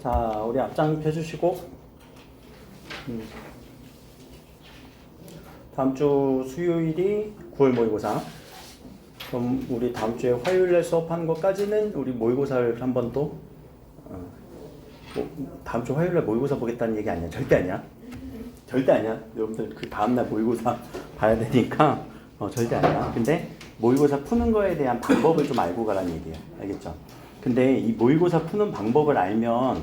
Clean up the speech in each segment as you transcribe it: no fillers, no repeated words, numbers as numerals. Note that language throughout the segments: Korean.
자, 우리 앞장 펴주시고 다음 주 수요일이 9월 모의고사. 그럼 우리 다음 주에 화요일에 수업하는 것까지는 우리 모의고사를 한 번 또 다음 주 화요일에 모의고사 보겠다는 얘기 아니야. 절대 아니야. 절대 아니야. 여러분들 그 다음날 모의고사 봐야 되니까 절대 아니야. 근데 모의고사 푸는 거에 대한 방법을 좀 알고 가라는 얘기야. 알겠죠? 근데 이 모의고사 푸는 방법을 알면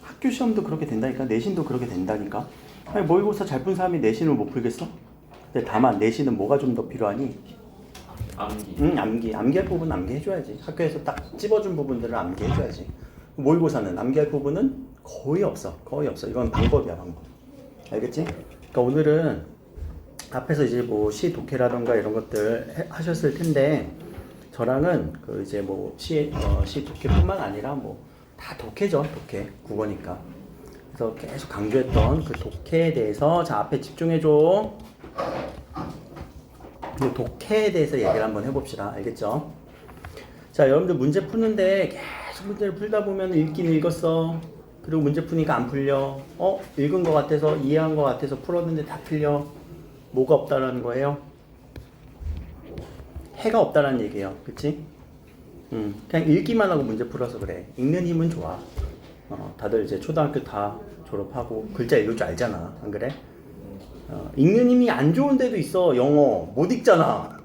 학교 시험도 그렇게 된다니까. 내신도 그렇게 된다니까. 아니, 모의고사 잘 푼 사람이 내신을 못 풀겠어? 근데 다만 내신은 뭐가 좀 더 필요하니? 암기. 암기할 부분은 암기해줘야지. 학교에서 딱 찝어준 부분들을 암기해줘야지. 모의고사는 암기할 부분은 거의 없어. 이건 방법이야, 방법. 알겠지? 그러니까 오늘은 앞에서 이제 뭐 시 독해라던가 이런 것들 하셨을 텐데, 저랑은 그 이제 뭐 시 독해뿐만 아니라 뭐 다 독해죠. 독해. 국어니까. 그래서 계속 강조했던 그 독해에 대해서, 자, 앞에 집중해줘. 이 독해에 대해서 얘기를 한번 해봅시다. 알겠죠? 자, 여러분들 문제 푸는데 계속 문제를 풀다 보면 읽긴 읽었어. 그리고 문제 푸니까 안 풀려. 읽은 것 같아서, 이해한 것 같아서 풀었는데 다 틀려. 뭐가 없다라는 거예요? 해가 없다라는 얘기예요. 그치? 그냥 읽기만 하고 문제 풀어서 그래. 읽는 힘은 좋아. 다들 이제 초등학교 다 졸업하고 글자 읽을 줄 알잖아. 안 그래? 읽는 힘이 안 좋은 데도 있어. 영어 못 읽잖아.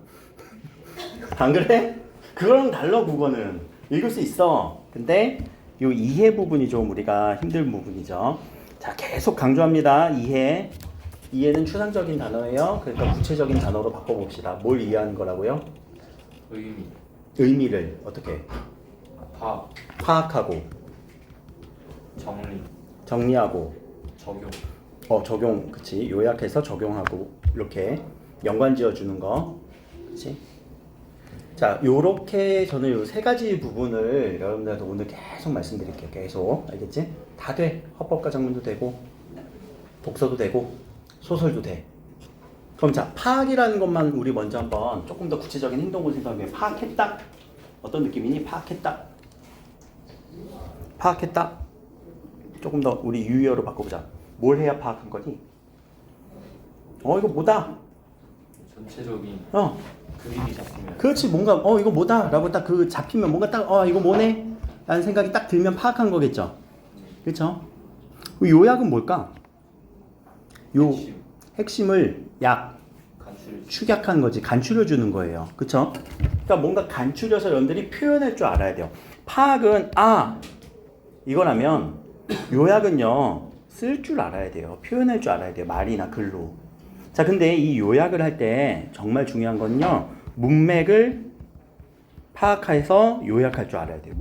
안 그래? 그거랑 달라. 국어는 읽을 수 있어. 근데 요 이해 부분이 좀 우리가 힘든 부분이죠. 자, 계속 강조합니다. 이해는 추상적인 단어예요. 그러니까 구체적인 단어로 바꿔봅시다. 뭘 이해하는 거라고요? 의미를 어떻게? 파악하고 정리하고 적용, 그치? 요약해서 적용하고 이렇게 연관 지어주는 거, 그치? 자, 요렇게 저는 요 세 가지 부분을 여러분들한테 오늘 계속 말씀드릴게요. 계속. 알겠지? 다 돼. 헌법과 작문도 되고, 독서도 되고, 소설도 돼. 그럼 자, 파악이라는 것만 우리 먼저 한번 조금 더 구체적인 행동을 생각해. 파악했다. 어떤 느낌이니? 파악했다. 조금 더 우리 유의어로 바꿔보자. 뭘 해야 파악한 거니? 이거 뭐다? 전체적인 그림이 잡히면. 그렇지. 뭔가 이거 뭐다 라고 딱 그 잡히면 뭔가 딱 이거 뭐네? 라는 생각이 딱 들면 파악한 거겠죠. 그렇죠? 요약은 뭘까? 핵심을 축약한 거지. 간추려 주는 거예요. 그렇죠? 그러니까 뭔가 간추려서 여러분들이 표현할 줄 알아야 돼요. 파악은 이거라면 요약은요, 쓸 줄 알아야 돼요. 표현할 줄 알아야 돼요. 말이나 글로. 자, 근데 이 요약을 할 때 정말 중요한 건요, 문맥을 파악해서 요약할 줄 알아야 돼요.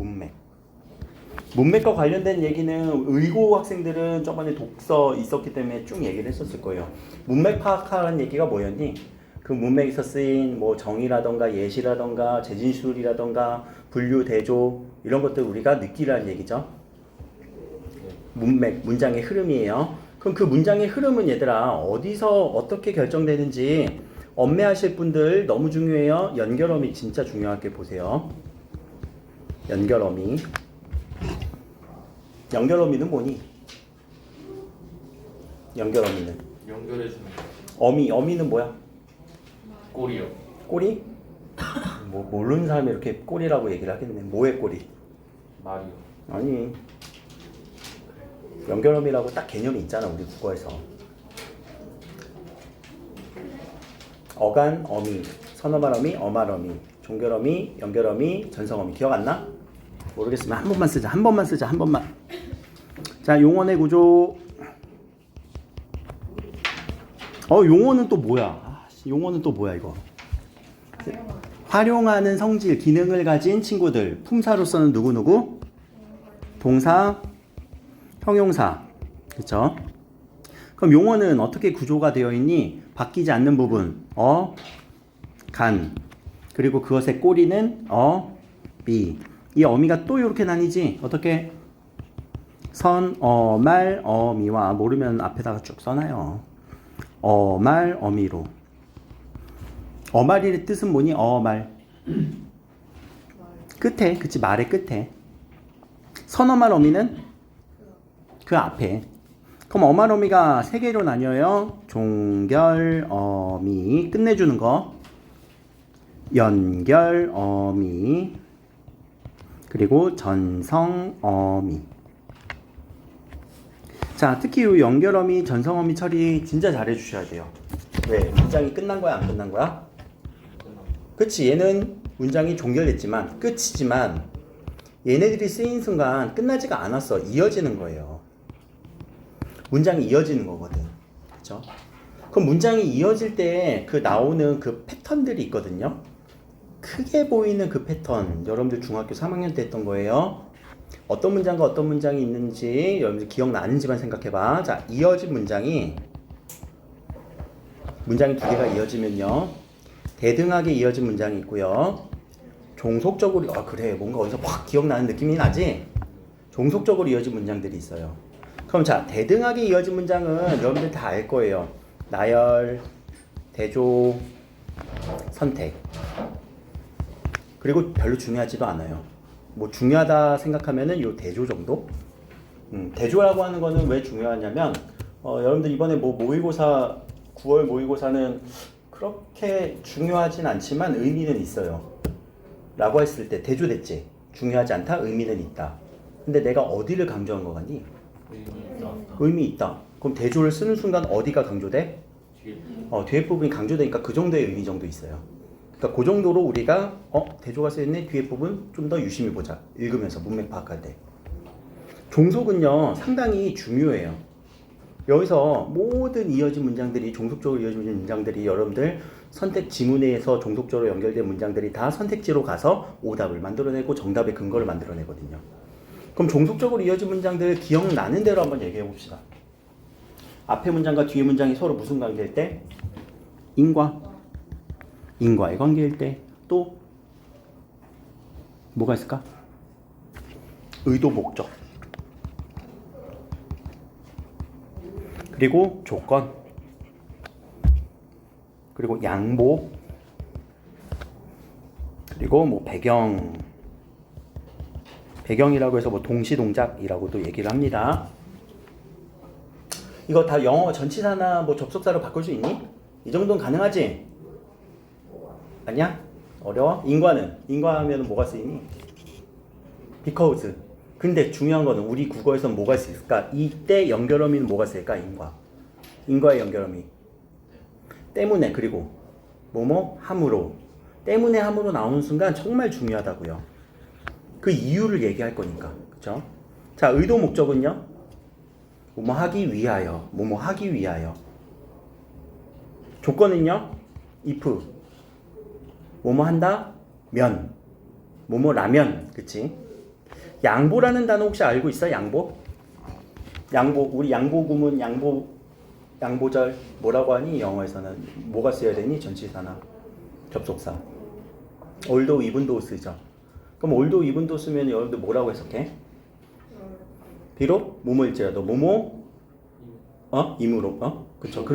문맥과 관련된 얘기는 의고 학생들은 저번에 독서 있었기 때문에 쭉 얘기를 했었을 거예요. 문맥 파악하라는 얘기가 뭐였니? 그 문맥에서 쓰인 뭐 정의라던가 예시라던가 재진술이라던가 분류, 대조 이런 것들 우리가 느끼라는 얘기죠. 문맥, 문장의 흐름이에요. 그럼 그 문장의 흐름은 얘들아 어디서 어떻게 결정되는지 엄매하실 분들 너무 중요해요. 연결어미 진짜 중요하게 보세요. 연결어미는 뭐니? 연결어미는 연결해주는 어미는 뭐야? 꼬리요. 꼬리? 뭐 모르는 사람이 이렇게 꼬리라고 얘기를 하겠네. 뭐의 꼬리? 말이요. 아니, 연결어미라고 딱 개념이 있잖아. 우리 국어에서 어간 어미, 선어말 어미, 어말 어미, 종결어미, 연결어미, 전성어미. 기억 안 나? 모르겠으면 한 번만 쓰자. 자, 용언의 구조. 용어는 또 뭐야? 용어는 또 뭐야 이거? 활용하는 성질, 기능을 가진 친구들. 품사로서는 누구누구? 동사, 형용사. 그쵸? 그럼 용어는 어떻게 구조가 되어 있니? 바뀌지 않는 부분. 간. 그리고 그것의 꼬리는 비. 이 어미가 또 이렇게 나뉘지? 어떻게? 선, 말, 어미와 모르면 앞에다가 쭉 써놔요. 말, 어미로. 어말의 뜻은 뭐니? 어말. 끝에, 그치, 말의 끝에. 선어말 어미는 그 앞에. 그럼 어마어미가 세 개로 나뉘어요. 종결어미 끝내주는 거, 연결어미, 그리고 전성어미. 자, 특히 이 연결어미, 전성어미 처리 진짜 잘해 주셔야 돼요. 왜? 문장이 끝난 거야, 안 끝난 거야? 그치, 얘는 문장이 종결됐지만 끝이지만 얘네들이 쓰인 순간 끝나지가 않았어. 이어지는 거예요. 문장이 이어지는 거거든. 그쵸? 그럼 문장이 이어질 때 그 나오는 그 패턴들이 있거든요. 크게 보이는 그 패턴, 여러분들 중학교 3학년 때 했던 거예요. 어떤 문장과 어떤 문장이 있는지 여러분들 기억나는지만 생각해봐. 자, 이어진 문장이 두 개가 이어지면요, 대등하게 이어진 문장이 있고요, 종속적으로, 그래, 뭔가 어디서 확 기억나는 느낌이 나지? 종속적으로 이어진 문장들이 있어요. 그럼 자, 대등하게 이어진 문장은 여러분들 다 알 거예요. 나열, 대조, 선택. 그리고 별로 중요하지도 않아요. 뭐 중요하다 생각하면은 요 대조 정도? 대조라고 하는 거는 왜 중요하냐면, 여러분들 이번에 뭐 모의고사, 9월 모의고사는 그렇게 중요하진 않지만 의미는 있어요. 라고 했을 때 대조됐지? 중요하지 않다? 의미는 있다. 근데 내가 어디를 강조한 거 같니? 의미 있다. 그럼 대조를 쓰는 순간 어디가 강조돼? 뒤에 부분이 강조되니까 그 정도의 의미 정도 있어요. 그러니까 그 정도로 우리가 대조가 쓰여있네, 뒤에 부분 좀 더 유심히 보자. 읽으면서 문맥 파악할 때. 종속은요 상당히 중요해요. 여기서 모든 이어진 문장들이, 종속적으로 이어진 문장들이, 여러분들 선택 지문에서 종속적으로 연결된 문장들이 다 선택지로 가서 오답을 만들어내고 정답의 근거를 만들어내거든요. 그럼 종속적으로 이어진 문장들 기억나는 대로 한번 얘기해 봅시다. 앞에 문장과 뒤에 문장이 서로 무슨 관계일 때? 인과의 관계일 때. 또 뭐가 있을까? 의도, 목적. 그리고 조건. 그리고 양보. 그리고 뭐 배경이라고 해서 뭐 동시동작이라고도 얘기를 합니다. 이거 다 영어 전치사나 뭐 접속사로 바꿀 수 있니? 이 정도는 가능하지? 아니야? 어려워? 인과하면 뭐가 쓰이니? because. 근데 중요한 거는 우리 국어에서는 뭐가 있을까? 이때 연결어미는 뭐가 쓸까? 인과의 연결어미. 때문에, 그리고 뭐뭐 함으로. 때문에 함으로 나오는 순간 정말 중요하다고요. 그 이유를 얘기할 거니까. 그쵸? 자, 의도 목적은요? 뭐뭐 하기 위하여. 뭐뭐 하기 위하여. 조건은요? if. 뭐뭐 한다? 면. 뭐뭐라면. 그치? 양보라는 단어 혹시 알고 있어? 양보? 우리 양보 구문, 양보절 뭐라고 하니? 영어에서는 뭐가 쓰여야 되니? 전치사나 접속사. 올도 이분도 쓰죠. 그럼 올도 이분도 쓰면 여러분들 뭐라고 해석해? 비록 뭐뭐일지라도 뭐뭐 임으로 그쵸?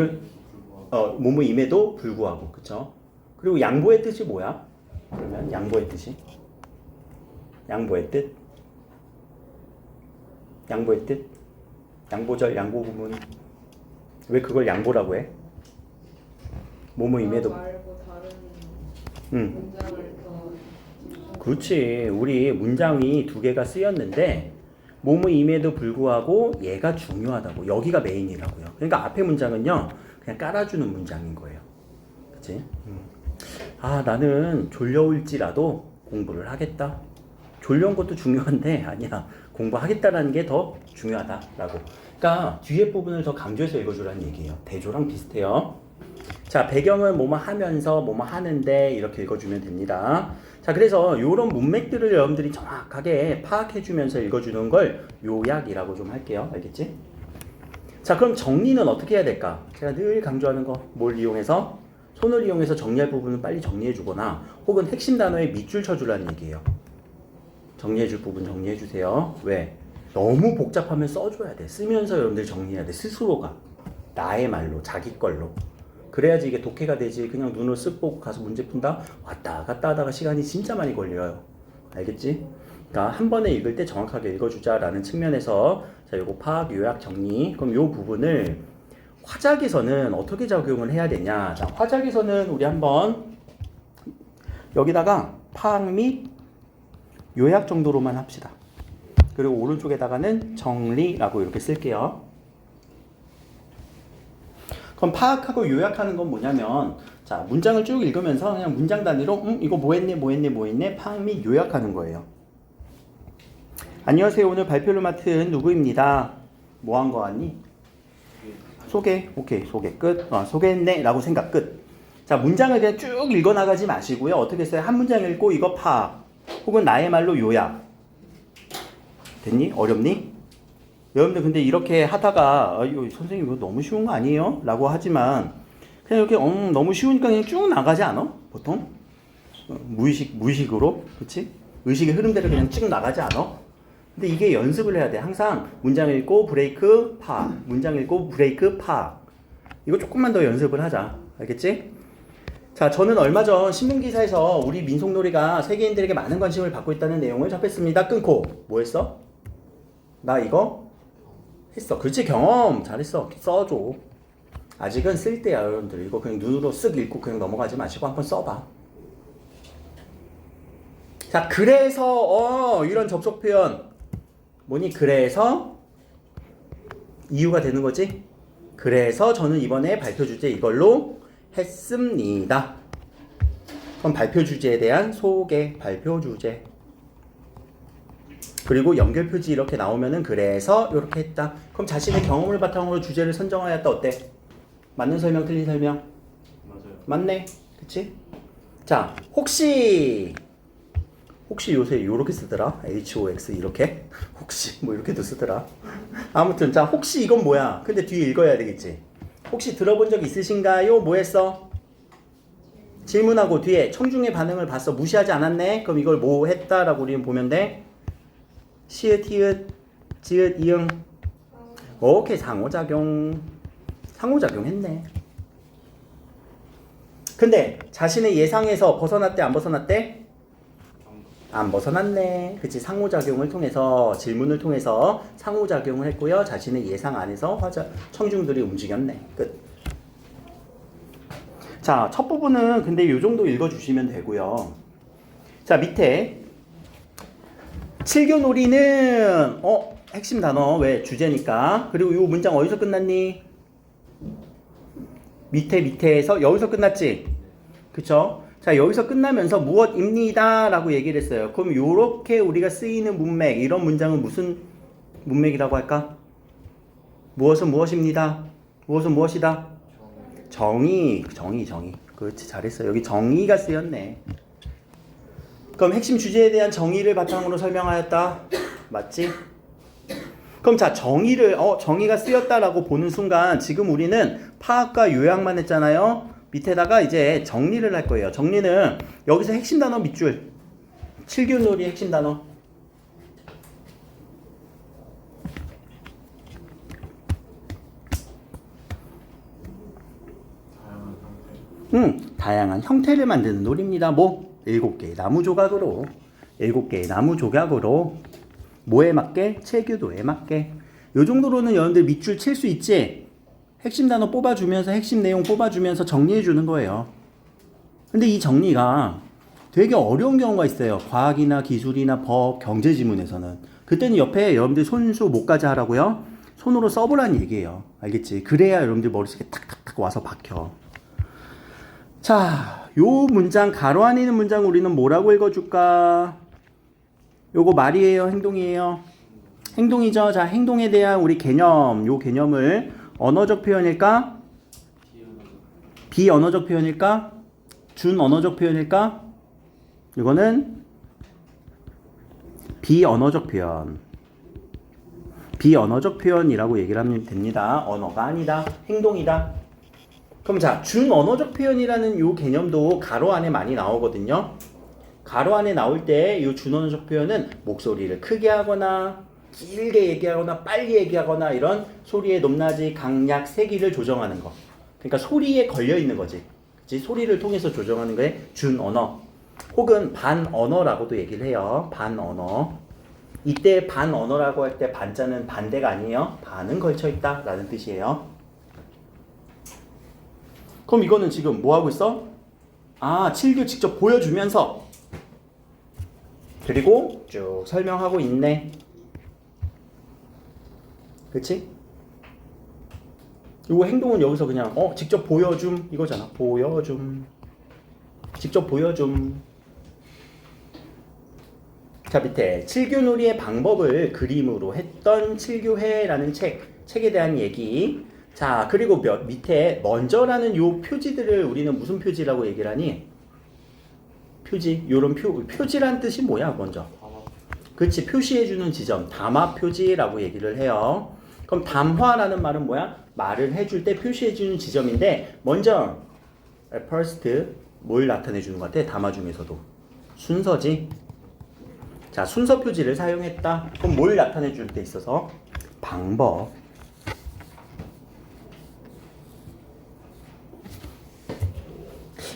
뭐뭐임에도 불구하고. 그쵸? 그리고 양보의 뜻이 뭐야? 그러면 양보의 뜻. 양보절, 양보구문. 왜 그걸 양보라고 해? 뭐뭐임에도. 말고 다른 문장을 더. 그렇지. 우리 문장이 두 개가 쓰였는데 뭐뭐임에도 불구하고 얘가 중요하다고. 여기가 메인이라고요. 그러니까 앞에 문장은요 그냥 깔아주는 문장인 거예요. 그치? 나는 졸려올지라도 공부를 하겠다. 졸려온 것도 중요한데 아니야. 공부하겠다라는 게 더 중요하다라고. 그러니까 뒤에 부분을 더 강조해서 읽어주라는 얘기예요. 대조랑 비슷해요. 자, 배경은 뭐뭐 하면서 뭐뭐 하는데 이렇게 읽어주면 됩니다. 자, 그래서 이런 문맥들을 여러분들이 정확하게 파악해주면서 읽어주는 걸 요약이라고 좀 할게요. 알겠지? 자, 그럼 정리는 어떻게 해야 될까? 제가 늘 강조하는 거, 뭘 이용해서? 손을 이용해서 정리할 부분은 빨리 정리해주거나 혹은 핵심 단어에 밑줄 쳐주라는 얘기예요. 정리해줄 부분 정리해주세요. 왜? 너무 복잡하면 써줘야 돼. 쓰면서 여러분들 정리해야 돼. 스스로가. 나의 말로, 자기 걸로. 그래야지 이게 독해가 되지. 그냥 눈으로 쓱 보고 가서 문제 푼다? 왔다 갔다 하다가 시간이 진짜 많이 걸려요. 알겠지? 그러니까 한 번에 읽을 때 정확하게 읽어주자라는 측면에서 자, 요거 파악, 요약, 정리. 그럼 요 부분을 화작에서는 어떻게 적용을 해야 되냐? 자, 화작에서는 우리 한번 여기다가 파악 및 요약 정도로만 합시다. 그리고 오른쪽에다가는 정리라고 이렇게 쓸게요. 그럼 파악하고 요약하는 건 뭐냐면 자, 문장을 쭉 읽으면서 그냥 문장 단위로 이거 뭐 했네 파악 및 요약하는 거예요. 안녕하세요. 오늘 발표를 맡은 누구입니다. 뭐 한 거 같니? 소개. 오케이. 소개 끝. 소개했네 라고 생각 끝. 자, 문장을 그냥 쭉 읽어나가지 마시고요. 어떻게 써요? 한 문장 읽고 이거 파악 혹은 나의 말로 요약. 됐니? 어렵니? 여러분들 근데 이렇게 하다가 이거 선생님 이거 너무 쉬운 거 아니에요? 라고 하지만 그냥 이렇게 너무 쉬우니까 그냥 쭉 나가지 않아? 보통? 무의식으로? 그치? 의식의 흐름대로 그냥 쭉 나가지 않아? 근데 이게 연습을 해야 돼. 항상 문장 읽고 브레이크 파 문장 읽고 브레이크 파 이거 조금만 더 연습을 하자. 알겠지? 자, 저는 얼마 전 신문기사에서 우리 민속놀이가 세계인들에게 많은 관심을 받고 있다는 내용을 접했습니다. 끊고 뭐 했어? 나 이거 했어. 그렇지, 경험 잘했어. 써줘. 아직은 쓸 때야 여러분들. 이거 그냥 눈으로 쓱 읽고 그냥 넘어가지 마시고 한번 써봐. 자, 그래서 이런 접속 표현 뭐니? 그래서 이유가 되는 거지. 그래서 저는 이번에 발표 주제 이걸로 했습니다. 그럼 발표 주제에 대한 소개, 발표 주제. 그리고 연결 표지 이렇게 나오면은 그래서 이렇게 했다. 그럼 자신의 경험을 바탕으로 주제를 선정하였다. 어때? 맞는 설명, 틀린 설명? 맞아요. 맞네. 그치? 자, 혹시 요새 요렇게 쓰더라. HOX 이렇게. 혹시 뭐 이렇게도 쓰더라. 아무튼 자, 혹시 이건 뭐야? 근데 뒤에 읽어야 되겠지. 혹시 들어본 적 있으신가요? 뭐 했어? 질문하고 뒤에 청중의 반응을 봤어. 무시하지 않았네? 그럼 이걸 뭐 했다라고 우리는 보면 돼? 시읒, 히읗, 지읒, 이응. 오케이, 상호작용. 상호작용 했네. 근데 자신의 예상에서 벗어났대, 안 벗어났대? 안 벗어났네. 그치, 상호작용을 통해서, 질문을 통해서 상호작용을 했고요. 자신의 예상 안에서 청중들이 움직였네. 끝. 자, 첫 부분은 근데 요 정도 읽어주시면 되고요. 자, 밑에 칠교놀이는 핵심 단어 왜? 주제니까. 그리고 요 문장 어디서 끝났니? 밑에에서 여기서 끝났지? 그쵸? 자, 여기서 끝나면서 무엇입니다 라고 얘기를 했어요. 그럼 요렇게 우리가 쓰이는 문맥, 이런 문장은 무슨 문맥이라고 할까? 무엇은 무엇입니다. 무엇은 무엇이다. 정의. 그렇지, 잘했어. 여기 정의가 쓰였네. 그럼 핵심 주제에 대한 정의를 바탕으로 설명하였다. 맞지? 그럼 자, 정의가 쓰였다라고 보는 순간 지금 우리는 파악과 요약만 했잖아요. 밑에다가 이제 정리를 할 거예요. 정리는 여기서 핵심 단어 밑줄. 칠교놀이 핵심 단어. 다양한 형태를 만드는 놀이입니다. 뭐? 7개의 나무 조각으로 뭐에 맞게? 체규도에 맞게. 요 정도로는 여러분들 밑줄 칠 수 있지? 핵심 단어 뽑아주면서 핵심 내용 뽑아주면서 정리해주는 거예요. 근데 이 정리가 되게 어려운 경우가 있어요. 과학이나 기술이나 법, 경제 지문에서는. 그때는 옆에 여러분들 손수 못까지 하라고요. 손으로 써보라는 얘기예요. 알겠지? 그래야 여러분들 머릿속에 탁탁탁 와서 박혀. 자, 요 문장, 가로 안에 있는 문장 우리는 뭐라고 읽어줄까? 요거 말이에요? 행동이에요? 행동이죠. 자, 행동에 대한 우리 개념, 요 개념을 언어적 표현일까? 비언어적 표현일까? 준언어적 표현일까? 이거는 비언어적 표현. 비언어적 표현이라고 얘기를 하면 됩니다. 언어가 아니다. 행동이다. 그럼 자, 준언어적 표현이라는 요 개념도 가로 안에 많이 나오거든요. 가로 안에 나올 때 이 준언어적 표현은 목소리를 크게 하거나 길게 얘기하거나 빨리 얘기하거나 이런 소리의 높낮이, 강약, 세기를 조정하는 거. 그러니까 소리에 걸려 있는 거지. 그치? 소리를 통해서 조정하는 게 준언어. 혹은 반언어라고도 얘기를 해요. 반언어. 이때 반언어라고 할 때 반자는 반대가 아니에요. 반은 걸쳐 있다 라는 뜻이에요. 그럼 이거는 지금 뭐 하고 있어? 아, 7교 직접 보여주면서 그리고 쭉 설명하고 있네. 그치? 이거 행동은 여기서 그냥 직접 보여줌 이거잖아. 보여줌. 직접 보여줌. 자, 밑에 7교놀이의 방법을 그림으로 했던 7교회라는 책에 대한 얘기. 자, 그리고 밑에 먼저라는 요 표지들을 우리는 무슨 표지라고 얘기를 하니? 표지. 요런 표지란 뜻이 뭐야, 먼저? 그렇지, 표시해주는 지점. 담화 표지라고 얘기를 해요. 그럼 담화라는 말은 뭐야? 말을 해줄 때 표시해주는 지점인데, 먼저 first 뭘 나타내주는 것 같아? 담화 중에서도 순서지. 자, 순서 표지를 사용했다. 그럼 뭘 나타내줄 때 있어서? 방법.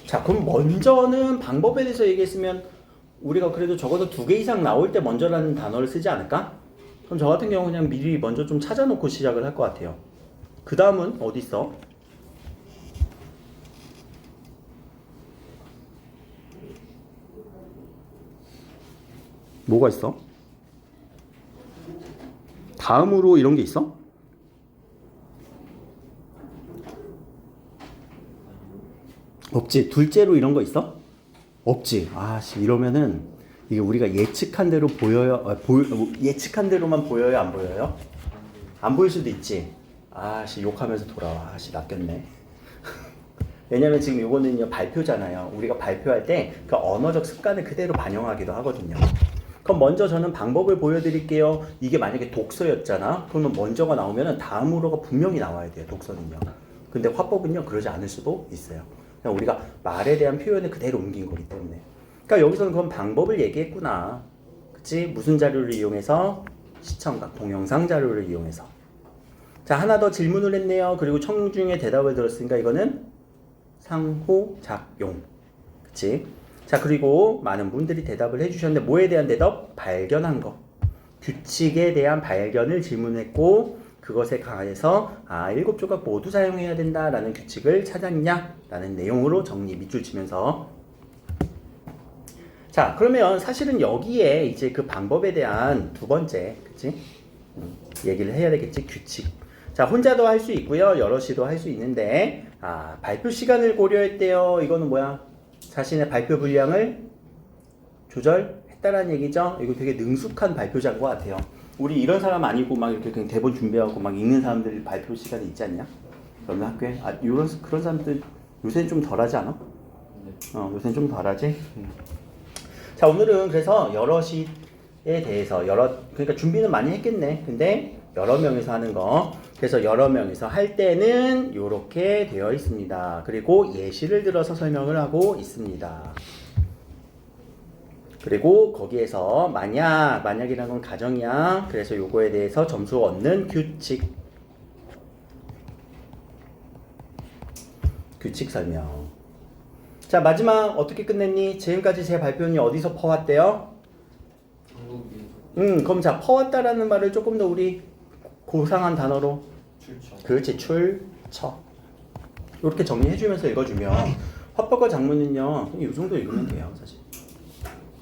자, 그럼 먼저는 방법에 대해서 얘기했으면 우리가 그래도 적어도 2개 이상 나올 때 먼저라는 단어를 쓰지 않을까? 그럼 저 같은 경우 그냥 미리 먼저 좀 찾아놓고 시작을 할 것 같아요. 그 다음은 어디 있어? 뭐가 있어? 다음으로 이런 게 있어? 없지. 둘째로 이런 거 있어? 없지. 아씨, 이러면은 이게 우리가 예측한 대로 보여요? 예측한 대로만 보여요? 안 보여요? 안 보일 수도 있지. 아씨, 욕하면서 돌아와. 아씨, 낚였네. 왜냐면 지금 이거는요 발표잖아요. 우리가 발표할 때 그 언어적 습관을 그대로 반영하기도 하거든요. 그럼 먼저 저는 방법을 보여드릴게요. 이게 만약에 독서였잖아. 그러면 먼저가 나오면은 다음으로가 분명히 나와야 돼요. 독서는요. 근데 화법은요 그러지 않을 수도 있어요. 그냥 우리가 말에 대한 표현을 그대로 옮긴 거기 때문에. 그러니까 여기서는 그건 방법을 얘기했구나. 그치? 무슨 자료를 이용해서? 시청각, 동영상 자료를 이용해서. 자, 하나 더 질문을 했네요. 그리고 청중의 대답을 들었으니까 이거는 상호작용. 그치? 자, 그리고 많은 분들이 대답을 해주셨는데 뭐에 대한 대답? 발견한 거. 규칙에 대한 발견을 질문했고 그것에 관해서 7조각 모두 사용해야 된다라는 규칙을 찾았냐? 라는 내용으로 정리 밑줄 치면서. 자, 그러면 사실은 여기에 이제 그 방법에 대한 두 번째, 그치? 얘기를 해야 되겠지? 규칙. 자, 혼자도 할 수 있고요. 여럿이도 할 수 있는데, 발표 시간을 고려했대요. 이거는 뭐야? 자신의 발표 분량을 조절했다라는 얘기죠. 이거 되게 능숙한 발표자인 것 같아요. 우리 이런 사람 아니고 막 이렇게 그냥 대본 준비하고 막 읽는 사람들 발표 시간이 있지 않냐? 그러면 학교에? 그런 사람들 요새는 좀 덜하지 않아? 요새는 좀 덜하지? 자, 오늘은 그래서 여럿에 대해서 그러니까 준비는 많이 했겠네. 근데 여러 명이서 하는 거. 그래서 여러 명이서 할 때는 이렇게 되어 있습니다. 그리고 예시를 들어서 설명을 하고 있습니다. 그리고 거기에서 만약이라는 건 가정이야. 그래서 요거에 대해서 점수 얻는 규칙 설명. 자, 마지막 어떻게 끝냈니? 지금까지 제 발표는 어디서 퍼왔대요? 그럼 자, 퍼왔다라는 말을 조금 더 우리 고상한 단어로 출처. 그렇지, 출처. 이렇게 정리해주면서 읽어주면 화법과 작문은요 이 정도 읽으면 돼요. 사실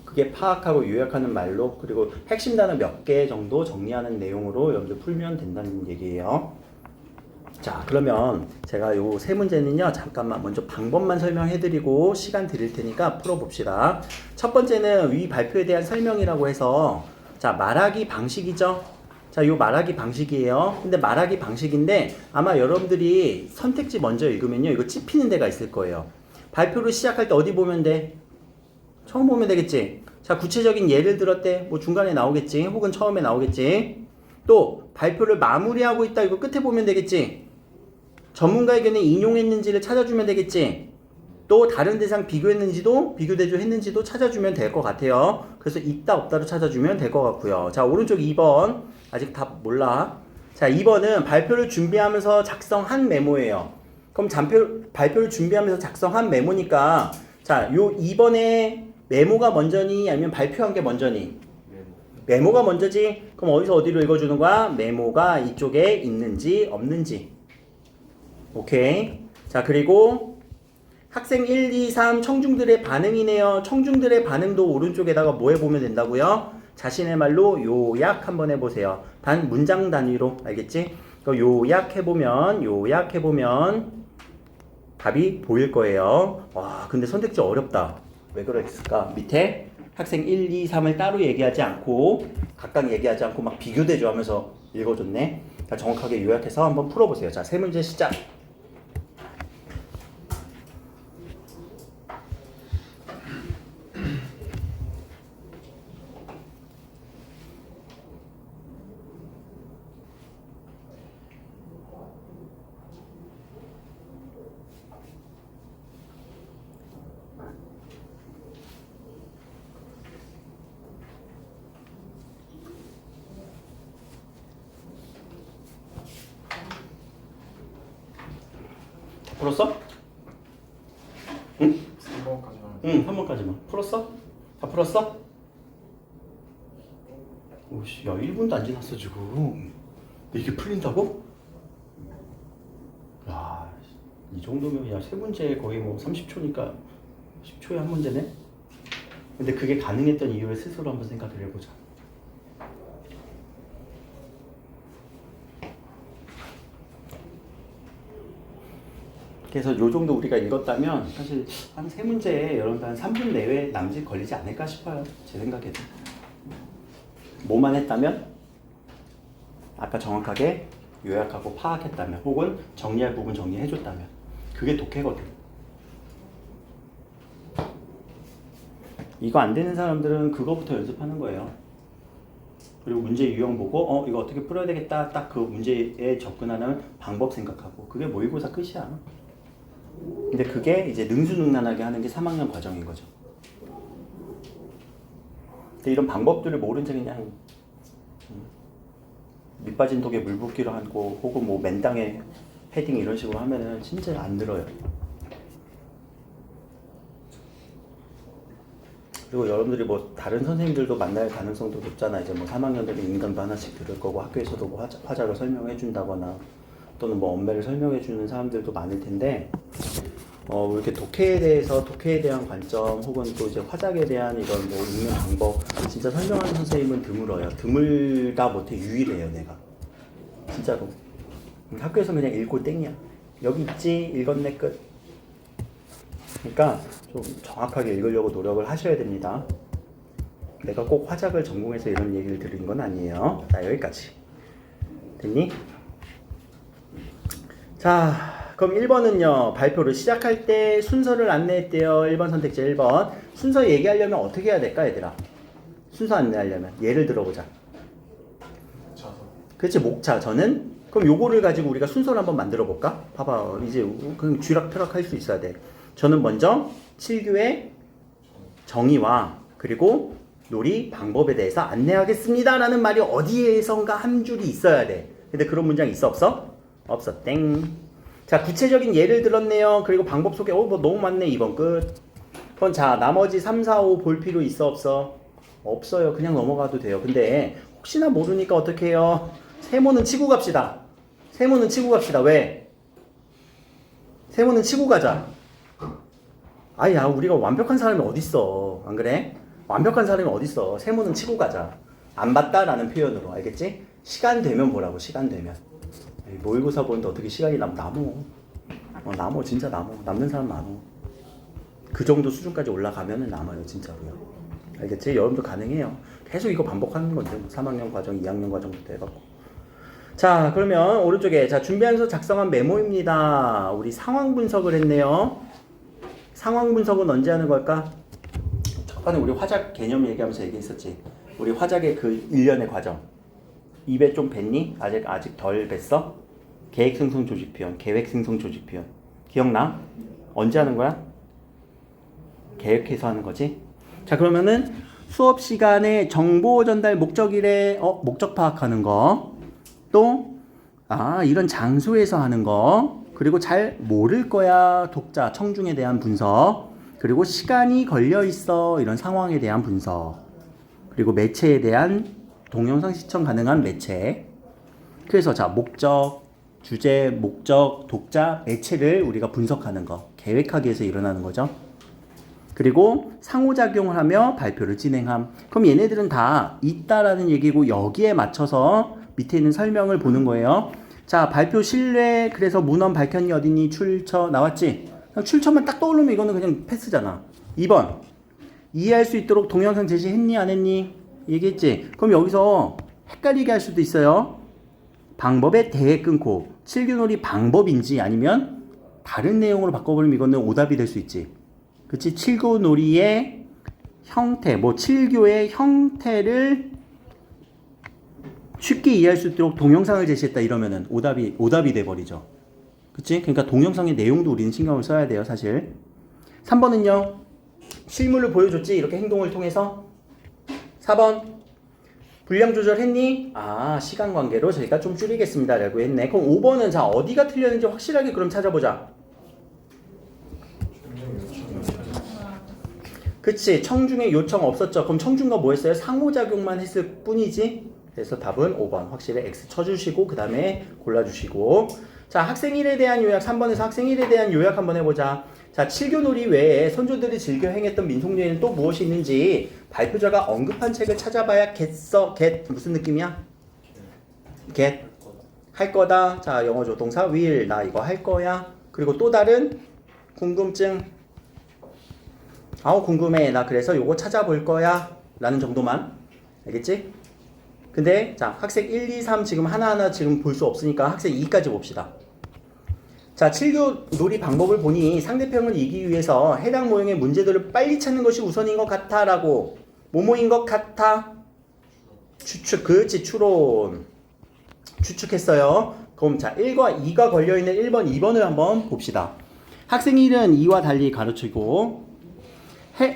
그게 파악하고 요약하는 말로 그리고 핵심 단어 몇 개 정도 정리하는 내용으로 여러분들 풀면 된다는 얘기예요. 자, 그러면 제가 요 세 문제는요 잠깐만 먼저 방법만 설명해드리고 시간 드릴 테니까 풀어봅시다. 첫 번째는 위 발표에 대한 설명이라고 해서 자, 말하기 방식이죠. 자, 요 말하기 방식이에요. 근데 말하기 방식인데 아마 여러분들이 선택지 먼저 읽으면요 이거 찝히는 데가 있을 거예요. 발표를 시작할 때 어디 보면 돼? 처음 보면 되겠지. 자, 구체적인 예를 들었대. 뭐 중간에 나오겠지. 혹은 처음에 나오겠지. 또 발표를 마무리하고 있다. 이거 끝에 보면 되겠지. 전문가 의견을 인용했는지를 찾아주면 되겠지. 또 다른 대상 비교했는지도 비교대조 했는지도 찾아주면 될 것 같아요. 그래서 있다 없다로 찾아주면 될 것 같고요. 자, 오른쪽 2번 아직 답 몰라. 자, 2번은 발표를 준비하면서 작성한 메모예요. 그럼 발표를 준비하면서 작성한 메모니까 자, 요 2번에 메모가 먼저니 아니면 발표한 게 먼저니? 메모. 메모가 먼저지. 그럼 어디서 어디로 읽어주는 거야? 메모가 이쪽에 있는지 없는지. 오케이. 자, 그리고 학생 1, 2, 3 청중들의 반응이네요. 청중들의 반응도 오른쪽에다가 뭐 해보면 된다고요? 자신의 말로 요약 한번 해보세요. 문장 단위로. 알겠지? 요약해보면 답이 보일 거예요. 와, 근데 선택지 어렵다. 왜 그랬을까? 밑에 학생 1, 2, 3을 따로 얘기하지 않고 각각 얘기하지 않고 막 비교대조 하면서 읽어줬네. 자, 정확하게 요약해서 한번 풀어보세요. 자, 세 문제 시작. 풀었어? 응? 3번까지만. 응, 3번까지만. 풀었어? 다 풀었어? 오씨, 야, 1분도 안 지났어, 지금. 이게 풀린다고? 야, 이 정도면, 야, 세 문제 거의 뭐 30초니까 10초에 한 문제네? 근데 그게 가능했던 이유를 스스로 한번 생각을 해보자. 그래서 요 정도 우리가 읽었다면 사실 한 세 문제에 여러분들 한 3분 내외 남짓 걸리지 않을까 싶어요. 제 생각에도. 뭐만 했다면 아까 정확하게 요약하고 파악했다면 혹은 정리할 부분 정리해줬다면 그게 독해거든. 이거 안 되는 사람들은 그거부터 연습하는 거예요. 그리고 문제 유형 보고 이거 어떻게 풀어야 되겠다 딱 그 문제에 접근하는 방법 생각하고 그게 모의고사 끝이야. 근데 그게 이제 능수능란하게 하는 게 3학년 과정인 거죠. 근데 이런 방법들을 모른 채 그냥 밑빠진 독에 물 붓기로 하고 혹은 뭐 맨땅에 패딩 이런 식으로 하면은 진짜 안 들어요. 그리고 여러분들이 뭐 다른 선생님들도 만날 가능성도 높잖아. 이제 뭐 3학년들이 인간도 하나씩 들을 거고 학교에서도 뭐 화작을 설명해 준다거나 또는 뭐 언매를 설명해 주는 사람들도 많을 텐데 이렇게 독해에 대한 관점 혹은 또 이제 화작에 대한 이런 뭐 읽는 방법 진짜 설명하는 선생님은 드물어요. 드물다 못해 유일해요, 내가. 진짜로. 학교에서 그냥 읽고 땡이야. 여기 있지, 읽었네, 끝. 그러니까 좀 정확하게 읽으려고 노력을 하셔야 됩니다. 내가 꼭 화작을 전공해서 이런 얘기를 드린 건 아니에요. 자, 여기까지. 됐니? 자, 그럼 1번은요. 발표를 시작할 때 순서를 안내했대요. 1번 선택지 1번. 순서 얘기하려면 어떻게 해야 될까, 얘들아? 순서 안내하려면 예를 들어보자. 차서. 그렇지, 목차. 저는 그럼 요거를 가지고 우리가 순서를 한번 만들어 볼까? 봐봐. 이제 그냥 쥐락펴락 할 수 있어야 돼. 저는 먼저 7교의 정의와 그리고 놀이 방법에 대해서 안내하겠습니다 라는 말이 어디에선가 한 줄이 있어야 돼. 근데 그런 문장 있어 없어? 없어. 땡. 자, 구체적인 예를 들었네요. 그리고 방법 소개. 뭐 너무 많네. 2번 끝. 그럼 자, 나머지 3, 4, 5 볼 필요 있어 없어? 없어요. 그냥 넘어가도 돼요. 근데 혹시나 모르니까 어떻게 해요? 세모는 치고 갑시다. 세모는 치고 갑시다. 왜? 세모는 치고 가자. 아야, 우리가 완벽한 사람이 어딨어. 안 그래? 완벽한 사람이 어딨어. 세모는 치고 가자. 안 봤다라는 표현으로. 알겠지? 시간 되면 보라고. 시간 되면. 모의고사 보는데 어떻게 시간이 남어. 남어. 진짜 남어. 남는 사람 많어. 그 정도 수준까지 올라가면은 남아요. 진짜로요. 알겠지? 여러분도 가능해요. 계속 이거 반복하는 건데. 3학년 과정, 2학년 과정부터 해갖고. 자, 그러면 오른쪽에 자 준비하면서 작성한 메모입니다. 우리 상황 분석을 했네요. 상황 분석은 언제 하는 걸까? 첫번에 우리 화작 개념 얘기하면서 얘기했었지. 우리 화작의 그 일련의 과정. 입에 좀 뱉니? 아직 덜 뱉어? 계획 생성 조직 표현, 계획 생성 조직 표현. 기억나? 언제 하는 거야? 계획해서 하는 거지. 자, 그러면은 수업 시간에 정보 전달 목적일에 목적 파악하는 거. 또 이런 장소에서 하는 거. 그리고 잘 모를 거야. 독자, 청중에 대한 분석. 그리고 시간이 걸려 있어 이런 상황에 대한 분석. 그리고 매체에 대한 동영상 시청 가능한 매체. 그래서 자, 목적, 주제, 목적, 독자, 매체를 우리가 분석하는 거. 계획하기 위해서 일어나는 거죠. 그리고 상호작용을 하며 발표를 진행함. 그럼 얘네들은 다 있다라는 얘기고 여기에 맞춰서 밑에 있는 설명을 보는 거예요. 자, 발표 신뢰, 그래서 문헌 밝혔니 어디니 출처 나왔지? 출처만 딱 떠오르면 이거는 그냥 패스잖아. 2번. 이해할 수 있도록 동영상 제시했니 안 했니? 얘기했지? 그럼 여기서 헷갈리게 할 수도 있어요. 방법에 대해 끊고 칠교놀이 방법인지 아니면 다른 내용으로 바꿔버리면 이거는 오답이 될 수 있지. 그치? 칠교놀이의 형태, 뭐 칠교의 형태를 쉽게 이해할 수 있도록 동영상을 제시했다 이러면은 오답이 돼버리죠. 그치? 그러니까 동영상의 내용도 우리는 신경을 써야 돼요, 사실. 3번은요, 실물을 보여줬지, 이렇게 행동을 통해서. 4번, 분량 조절했니? 아, 시간 관계로 저희가 좀 줄이겠습니다 라고 했네. 그럼 5번은 자, 어디가 틀렸는지 확실하게 그럼 찾아보자. 그치, 청중의 요청 없었죠. 그럼 청중과 뭐 했어요? 상호작용만 했을 뿐이지. 그래서 답은 5번 확실히 X 쳐주시고 그 다음에 골라주시고. 자, 학생 1에 대한 요약. 3번에서 학생 1에 대한 요약 한번 해보자. 자, 칠교놀이 외에 선조들이 즐겨 행했던 민속놀이는 또 무엇이 있는지 발표자가 언급한 책을 찾아봐야겠어. get 무슨 느낌이야? get 할 거다. 자, 영어 조동사 will 나 이거 할 거야. 그리고 또 다른 궁금증. 아우 궁금해 나 그래서 요거 찾아볼 거야 라는 정도만. 알겠지? 근데 자, 학생 1, 2, 3 지금 하나하나 지금 볼 수 없으니까 학생 2까지 봅시다. 자, 칠교놀이 방법을 보니 상대편을 이기기 위해서 해당 모형의 문제들을 빨리 찾는 것이 우선인 것 같아 라고. 뭐뭐인 것 같아? 추측. 그렇지, 추론. 추측했어요. 그럼 자, 1과 2가 걸려있는 1번, 2번을 한번 봅시다. 학생 1은 2와 달리 가르치고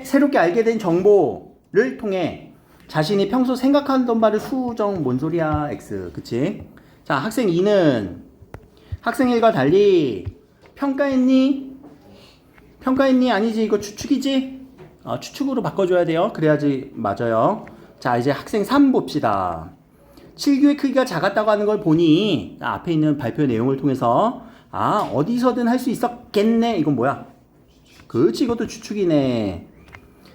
새롭게 알게 된 정보를 통해 자신이 평소 생각하던 바를 수정. 뭔 소리야 X. 그치? 자, 학생 2는 학생 1과 달리 평가했니? 평가했니? 아니지, 이거 추측이지? 추측으로 바꿔줘야 돼요. 그래야지 맞아요. 자, 이제 학생 3 봅시다. 칠교의 크기가 작았다고 하는 걸 보니 앞에 있는 발표 내용을 통해서 어디서든 할 수 있었겠네. 이건 뭐야? 그렇지, 이것도 추측이네.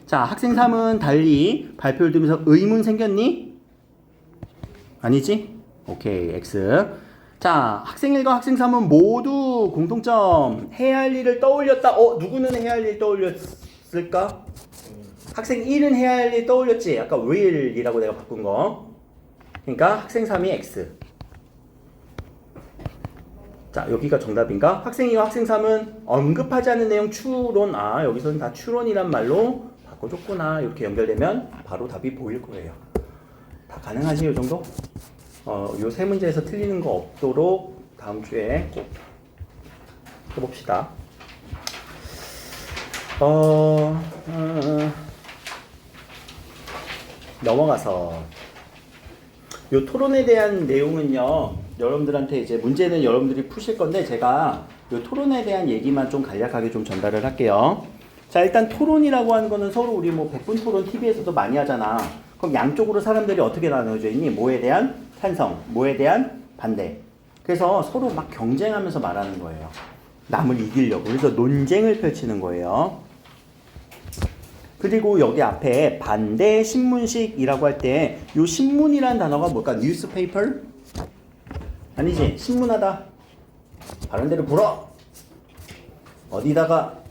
자, 학생 3은 달리 발표를 들으면서 의문 생겼니? 아니지? 오케이, X. 자, 학생 1과 학생 3은 모두 공통점. 해야 할 일을 떠올렸다. 누구는 해야 할 일 떠올렸을까? 학생 1은 해야 할 일 떠올렸지? 아까 will이라고 내가 바꾼 거. 그러니까 학생 3이 X. 자, 여기가 정답인가? 학생 2와 학생 3은 언급하지 않은 내용 추론. 여기서는 다 추론이란 말로 바꿔줬구나. 이렇게 연결되면 바로 답이 보일 거예요. 다 가능하지, 이 정도? 요 세 문제에서 틀리는 거 없도록 다음 주에 꼭 해봅시다. 넘어가서 요 토론에 대한 내용은요, 여러분들한테 이제 문제는 여러분들이 푸실 건데 제가 요 토론에 대한 얘기만 좀 간략하게 좀 전달을 할게요. 자, 일단 토론이라고 하는 거는 서로 우리 뭐 100분 토론 TV에서도 많이 하잖아. 그럼 양쪽으로 사람들이 어떻게 나눠져 있니? 뭐에 대한 찬성, 뭐에 대한 반대. 그래서 서로 막 경쟁하면서 말하는 거예요. 남을 이기려고. 그래서 논쟁을 펼치는 거예요. 그리고 여기 앞에 반대 신문식이라고 할 때 이 신문이라는 단어가 뭘까? 뉴스페이퍼? 아니지, 신문하다. 다른 데로 불어. 어디다가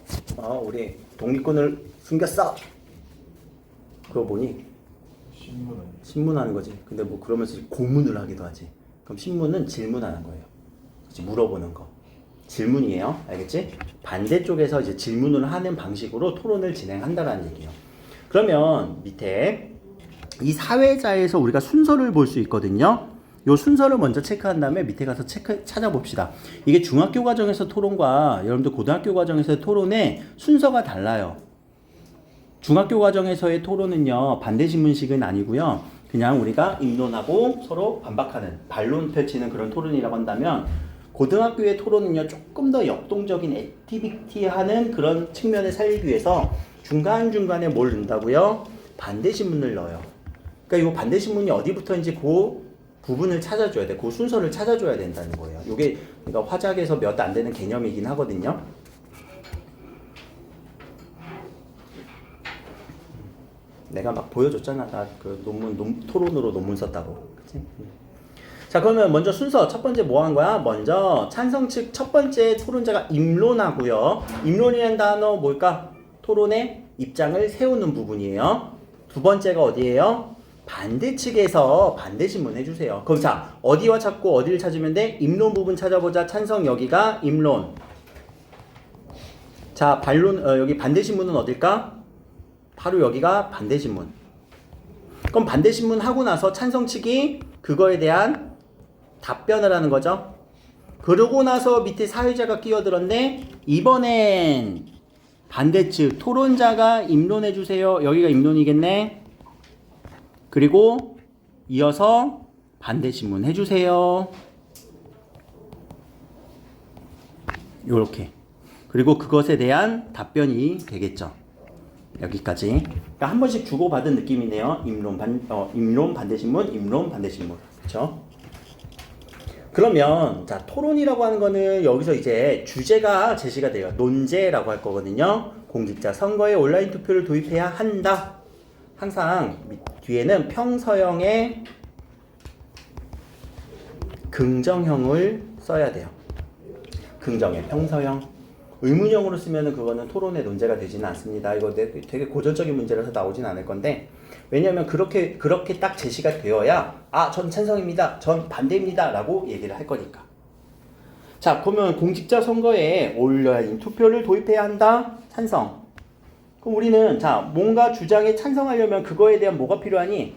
우리 독립군을 숨겼어. 그거 보니 신문하는 거지. 근데 뭐 그러면서 고문을 하기도 하지. 그럼 신문은 질문하는 거예요. 그치? 물어보는 거. 질문이에요. 알겠지? 반대쪽에서 이제 질문을 하는 방식으로 토론을 진행한다라는 얘기예요. 그러면 밑에 이 사회자에서 우리가 순서를 볼 수 있거든요. 요 순서를 먼저 체크한 다음에 밑에 가서 찾아봅시다. 이게 중학교 과정에서 토론과 여러분들 고등학교 과정에서의 토론의 순서가 달라요. 중학교 과정에서의 토론은요, 반대 신문식은 아니고요. 그냥 우리가 입론하고 서로 반박하는, 반론 펼치는 그런 토론이라고 한다면, 고등학교의 토론은요 조금 더 역동적인 액티비티하는 그런 측면을 살리기 위해서 중간중간에 뭘 넣는다고요? 반대신문을 넣어요. 그러니까 이 반대신문이 어디부터인지 그 부분을 찾아줘야 돼. 그 순서를 찾아줘야 된다는 거예요. 이게 그러니까 화작에서 몇 안 되는 개념이긴 하거든요. 내가 막 보여줬잖아. 나 그 토론으로 논문 썼다고. 그치? 자, 그러면 먼저 순서 첫 번째 뭐 한 거야? 먼저 찬성 측 첫 번째 토론자가 입론하고요. 입론이라는 단어 뭘까? 토론의 입장을 세우는 부분이에요. 두 번째가 어디예요? 반대 측에서 반대 신문 해주세요. 그럼 자, 어디와 찾고 어디를 찾으면 돼? 입론 부분 찾아보자. 찬성 여기가 입론. 자, 반론 여기 반대 신문은 어딜까? 바로 여기가 반대 신문. 그럼 반대 신문 하고 나서 찬성 측이 그거에 대한 답변을 하는 거죠. 그러고 나서 밑에 사회자가 끼어들었네. 이번엔 반대측 토론자가 입론해 주세요. 여기가 입론이겠네. 그리고 이어서 반대 신문 해 주세요. 요렇게. 그리고 그것에 대한 답변이 되겠죠. 여기까지. 그러니까 한 번씩 주고받은 느낌이네요. 입론 반대 신문, 입론 반대 신문. 그렇죠? 그러면 자, 토론이라고 하는 거는 여기서 이제 주제가 제시가 돼요. 논제라고 할 거거든요. 공직자 선거에 온라인 투표를 도입해야 한다. 항상 뒤에는 평서형의 긍정형을 써야 돼요. 긍정의 평서형. 의문형으로 쓰면은 그거는 토론의 논제가 되지는 않습니다. 이거 되게 고전적인 문제라서 나오진 않을 건데, 왜냐하면 그렇게 딱 제시가 되어야 전 찬성입니다, 전 반대입니다 라고 얘기를 할 거니까. 자, 그러면 공직자 선거에 온라인 투표를 도입해야 한다. 찬성. 그럼 우리는 자, 뭔가 주장에 찬성하려면 그거에 대한 뭐가 필요하니?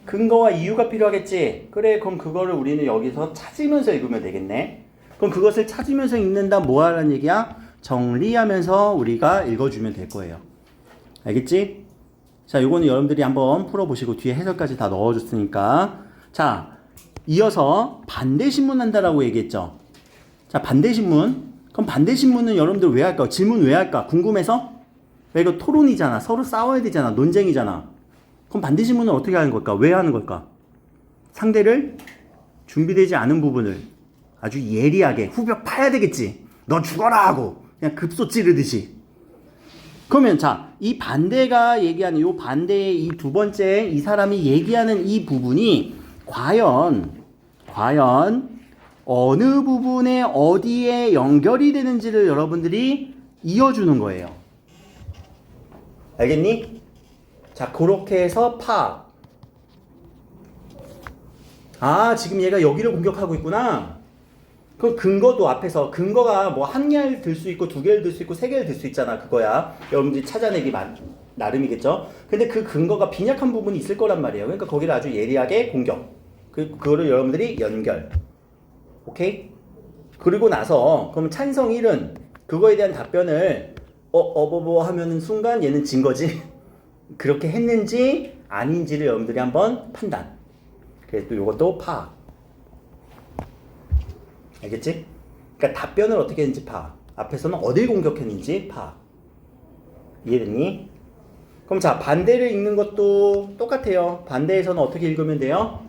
근거와 이유가 필요하겠지. 그래, 그럼 그거를 우리는 여기서 찾으면서 읽으면 되겠네. 그럼 그것을 찾으면서 읽는다 뭐 하라는 얘기야? 정리하면서 우리가 읽어주면 될 거예요. 알겠지? 자, 요거는 여러분들이 한번 풀어보시고 뒤에 해설까지 다 넣어줬으니까. 자, 이어서 반대신문 한다라고 얘기했죠. 자, 반대신문. 그럼 반대신문은 여러분들 왜 할까? 질문 왜 할까? 궁금해서? 왜 이거 토론이잖아. 서로 싸워야 되잖아. 논쟁이잖아. 그럼 반대신문은 어떻게 하는 걸까? 왜 하는 걸까? 상대를 준비되지 않은 부분을 아주 예리하게 후벼 파야 되겠지. 너 죽어라 하고 그냥 급소 찌르듯이. 그러면 자, 이 반대가 얘기하는 요 반대의 이 두 번째 이 사람이 얘기하는 이 부분이 과연 어느 부분에 어디에 연결이 되는지를 여러분들이 이어주는 거예요. 알겠니? 자, 그렇게 해서 파악. 지금 얘가 여기를 공격하고 있구나. 그 근거도 앞에서 근거가 뭐 한 개를 들 수 있고 두 개를 들 수 있고 세 개를 들 수 있잖아. 그거야. 여러분들이 찾아내기 나름이겠죠. 근데 그 근거가 빈약한 부분이 있을 거란 말이에요. 그러니까 거기를 아주 예리하게 공격. 그거를 여러분들이 연결. 오케이? 그리고 나서 그럼 찬성 1은 그거에 대한 답변을 하면은 순간 얘는 진 거지. 그렇게 했는지 아닌지를 여러분들이 한번 판단. 그래서 또 이것도 파악. 알겠지? 그러니까 답변을 어떻게 했는지 파악. 앞에서는 어딜 공격했는지 파악. 이해됐니? 그럼 자, 반대를 읽는 것도 똑같아요. 반대에서는 어떻게 읽으면 돼요?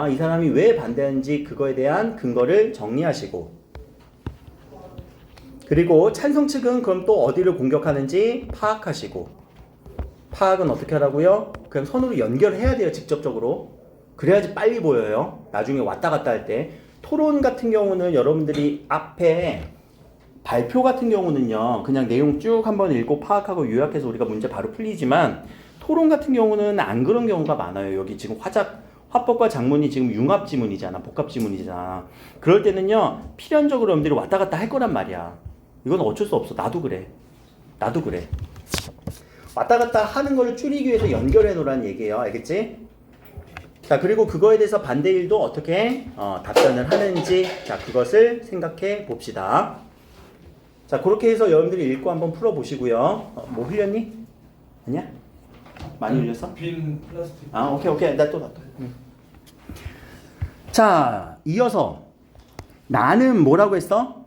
이 사람이 왜 반대하는지 그거에 대한 근거를 정리하시고, 그리고 찬성 측은 그럼 또 어디를 공격하는지 파악하시고, 파악은 어떻게 하라고요? 그냥 손으로 연결해야 돼요. 직접적으로. 그래야지 빨리 보여요. 나중에 왔다 갔다 할 때. 토론 같은 경우는 여러분들이 앞에 발표 같은 경우는요, 그냥 내용 쭉 한번 읽고 파악하고 요약해서 우리가 문제 바로 풀리지만, 토론 같은 경우는 안 그런 경우가 많아요. 여기 지금 화법과 작문이 지금 융합 지문이잖아. 복합 지문이잖아. 그럴 때는요, 필연적으로 여러분들이 왔다 갔다 할 거란 말이야. 이건 어쩔 수 없어. 나도 그래. 왔다 갔다 하는 거를 줄이기 위해서 연결해 놓으라는 얘기예요. 알겠지? 자, 그리고 그거에 대해서 반대일도 어떻게 답변을 하는지, 자, 그것을 생각해 봅시다. 자, 그렇게 해서 여러분들이 읽고 한번 풀어 보시고요. 뭐 흘렸니? 아니야? 많이 흘렸어? 빈 플라스틱. 오케이. 나 또. 자, 이어서 나는 뭐라고 했어?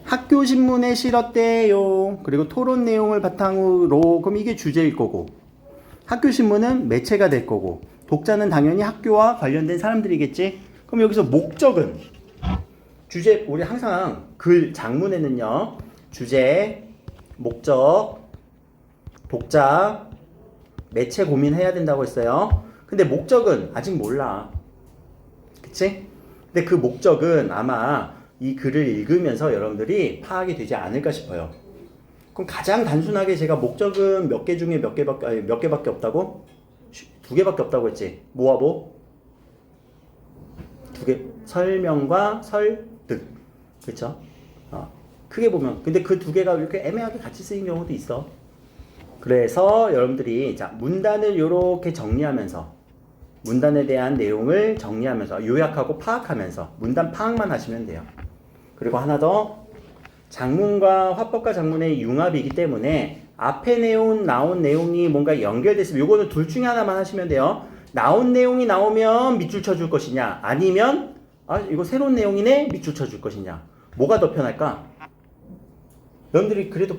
학교 신문에 실었대요. 그리고 토론 내용을 바탕으로, 그럼 이게 주제일 거고, 학교 신문은 매체가 될 거고, 독자는 당연히 학교와 관련된 사람들이겠지. 그럼 여기서 목적은 주제, 우리 항상 글 장문에는요, 주제, 목적, 독자, 매체 고민해야 된다고 했어요. 근데 목적은 아직 몰라. 그치? 근데 그 목적은 아마 이 글을 읽으면서 여러분들이 파악이 되지 않을까 싶어요. 그럼 가장 단순하게 제가 목적은 몇 개 중에 몇 개밖에 없다고? 2개밖에 없다고 했지. 뭐와 뭐? 2개. 설명과 설득. 그렇죠? 크게 보면. 근데 그 2개가 이렇게 애매하게 같이 쓰인 경우도 있어. 그래서 여러분들이 자, 문단을 이렇게 정리하면서 문단에 대한 내용을 정리하면서 요약하고 파악하면서 문단 파악만 하시면 돼요. 그리고 하나 더, 장문과 화법과 장문의 융합이기 때문에 앞에 나온 내용이 뭔가 연결됐으면 요거는 둘 중에 하나만 하시면 돼요. 나온 내용이 나오면 밑줄 쳐줄 것이냐, 아니면 이거 새로운 내용이네 밑줄 쳐줄 것이냐. 뭐가 더 편할까? 여러분들이 그래도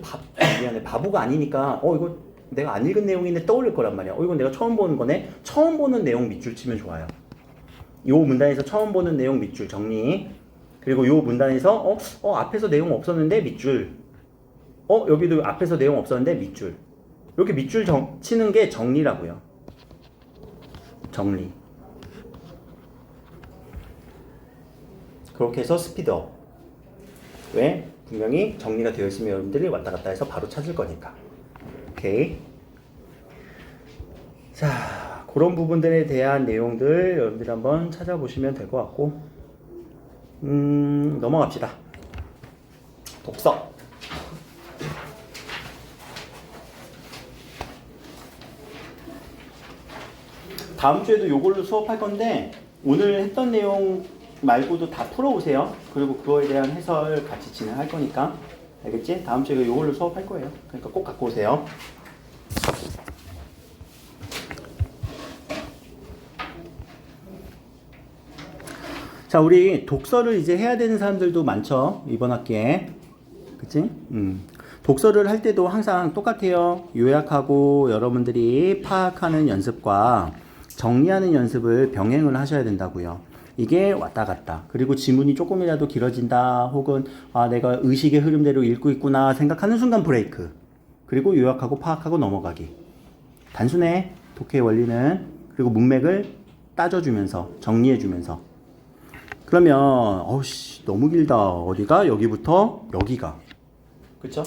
미안해, 바보가 아니니까 이거 내가 안 읽은 내용인데 떠올릴 거란 말이야. 이건 내가 처음 보는 거네. 처음 보는 내용 밑줄 치면 좋아요. 요 문단에서 처음 보는 내용 밑줄 정리. 그리고 요 문단에서 앞에서 내용 없었는데 밑줄. 여기도 앞에서 내용 없었는데 밑줄. 이렇게 밑줄 치는 게 정리라고요. 정리. 그렇게 해서 스피드업. 왜? 분명히 정리가 되어 있으면 여러분들이 왔다 갔다 해서 바로 찾을 거니까. 오케이. 자, 그런 부분들에 대한 내용들 여러분들이 한번 찾아보시면 될 것 같고, 넘어갑시다. 독서. 다음 주에도 이걸로 수업할 건데, 오늘 했던 내용 말고도 다 풀어오세요. 그리고 그거에 대한 해설 같이 진행할 거니까. 알겠지? 다음 주에 이걸로 수업할 거예요. 그러니까 꼭 갖고 오세요. 자, 우리 독서를 이제 해야 되는 사람들도 많죠. 이번 학기에. 그치? 독서를 할 때도 항상 똑같아요. 요약하고 여러분들이 파악하는 연습과 정리하는 연습을 병행을 하셔야 된다고요. 이게 왔다 갔다. 그리고 지문이 조금이라도 길어진다. 혹은 내가 의식의 흐름대로 읽고 있구나 생각하는 순간 브레이크. 그리고 요약하고 파악하고 넘어가기. 단순해. 독해의 원리는. 그리고 문맥을 따져주면서 정리해주면서. 그러면 너무 길다. 어디가? 여기부터 여기가. 그쵸?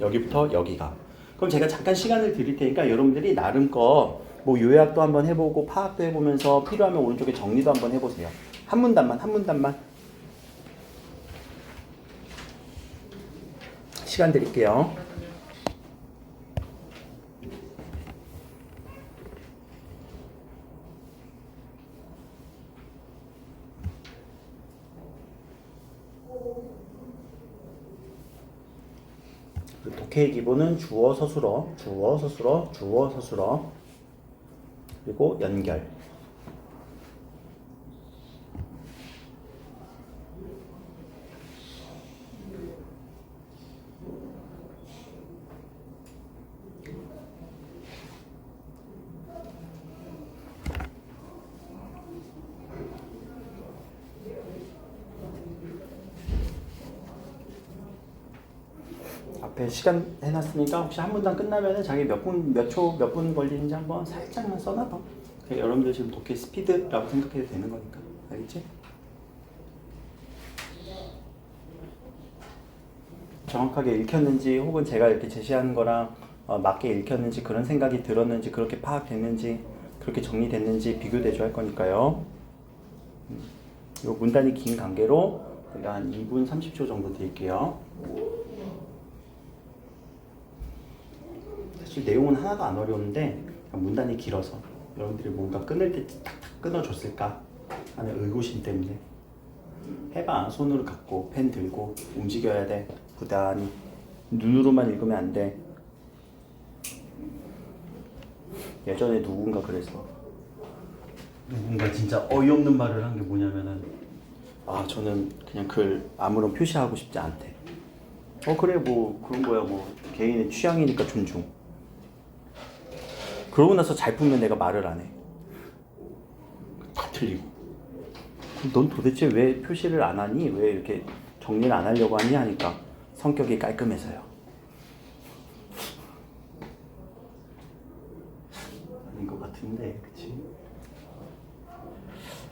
여기부터 여기가. 그럼 제가 잠깐 시간을 드릴 테니까 여러분들이 나름껏 뭐 요약도 한번 해보고 파악도 해보면서 필요하면 오른쪽에 정리도 한번 해보세요. 한 문단만. 시간 드릴게요. 독해의 기본은 주어, 서술어, 그리고 연결. 앞에 시간 해놨으니까 혹시 한 문단 끝나면은 자기 몇 분 걸리는지 한번 살짝만 써놔봐. 여러분들 지금 독해 스피드라고 생각해도 되는 거니까. 알겠지? 정확하게 읽혔는지 혹은 제가 이렇게 제시하는 거랑 맞게 읽혔는지 그런 생각이 들었는지 그렇게 파악됐는지 그렇게 정리됐는지 비교대조 할 거니까요. 요 문단이 긴 관계로 제가 한 2분 30초 정도 드릴게요. 사실 내용은 하나도 안 어려운데 문단이 길어서 여러분들이 뭔가 끊을 때 탁탁 끊어줬을까 하는 의구심 때문에. 해봐. 손으로 갖고 펜 들고 움직여야 돼. 부단히. 눈으로만 읽으면 안 돼. 예전에 누군가 그래서 누군가 진짜 어이없는 말을 한 게 뭐냐면은 저는 그냥 글 아무런 표시하고 싶지 않대. 그래 뭐 그런 거야 뭐 개인의 취향이니까 존중. 그러고 나서 잘 풀면 내가 말을 안 해. 다 틀리고. 넌 도대체 왜 표시를 안 하니? 왜 이렇게 정리를 안 하려고 하니? 하니까 성격이 깔끔해서요. 아닌 것 같은데, 그치?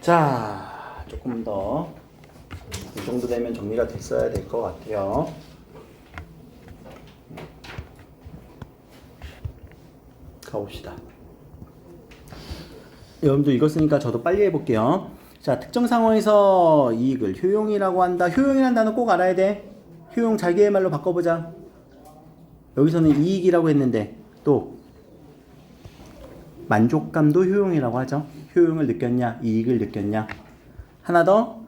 자, 조금 더 이 정도 되면 정리가 됐어야 될 것 같아요. 가봅시다. 여러분들 이거 쓰니까 저도 빨리 해볼게요. 자, 특정 상황에서 이익을 효용이라고 한다. 효용이라는 단어 꼭 알아야 돼. 효용 자기의 말로 바꿔보자. 여기서는 이익이라고 했는데 또 만족감도 효용이라고 하죠. 효용을 느꼈냐, 이익을 느꼈냐. 하나 더.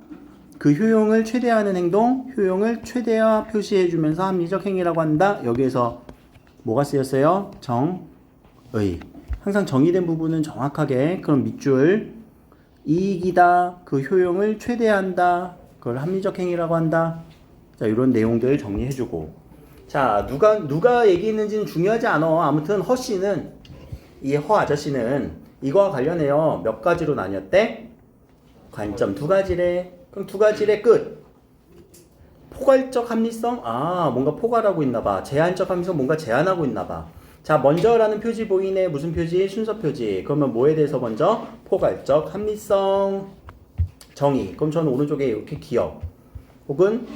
그 효용을 최대화하는 행동, 효용을 최대화 표시해주면서 합리적 행위라고 한다. 여기에서 뭐가 쓰였어요? 정의. 항상 정의된 부분은 정확하게 그럼 밑줄 이익이다. 그 효용을 최대화한다. 그걸 합리적 행위라고 한다. 자, 이런 내용들 정리해주고. 자, 누가 얘기했는지는 중요하지 않아. 아무튼 허 씨는 이 허 아저씨는 이거와 관련해요. 몇 가지로 나뉘었대? 관점 두 가지래. 그럼 두 가지래 끝. 포괄적 합리성? 뭔가 포괄하고 있나봐. 제한적 합리성 뭔가 제한하고 있나봐. 자, 먼저라는 표지 보이네. 무슨 표지? 순서 표지. 그러면 뭐에 대해서 먼저? 포괄적 합리성. 정의. 그럼 저는 오른쪽에 이렇게 기억. 혹은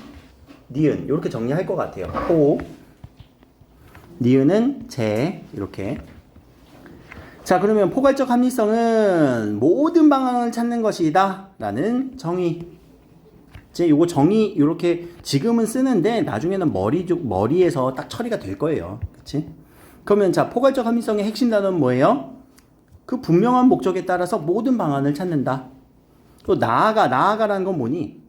니은. 이렇게 정리할 것 같아요. 포. 니은은 제. 이렇게. 자, 그러면 포괄적 합리성은 모든 방향을 찾는 것이다. 라는 정의. 이제 요거 정의 이렇게 지금은 쓰는데 나중에는 머리에서 딱 처리가 될 거예요. 그치? 그러면 자, 포괄적 합리성의 핵심 단어는 뭐예요? 그 분명한 목적에 따라서 모든 방안을 찾는다. 또 나아가라는 건 뭐니?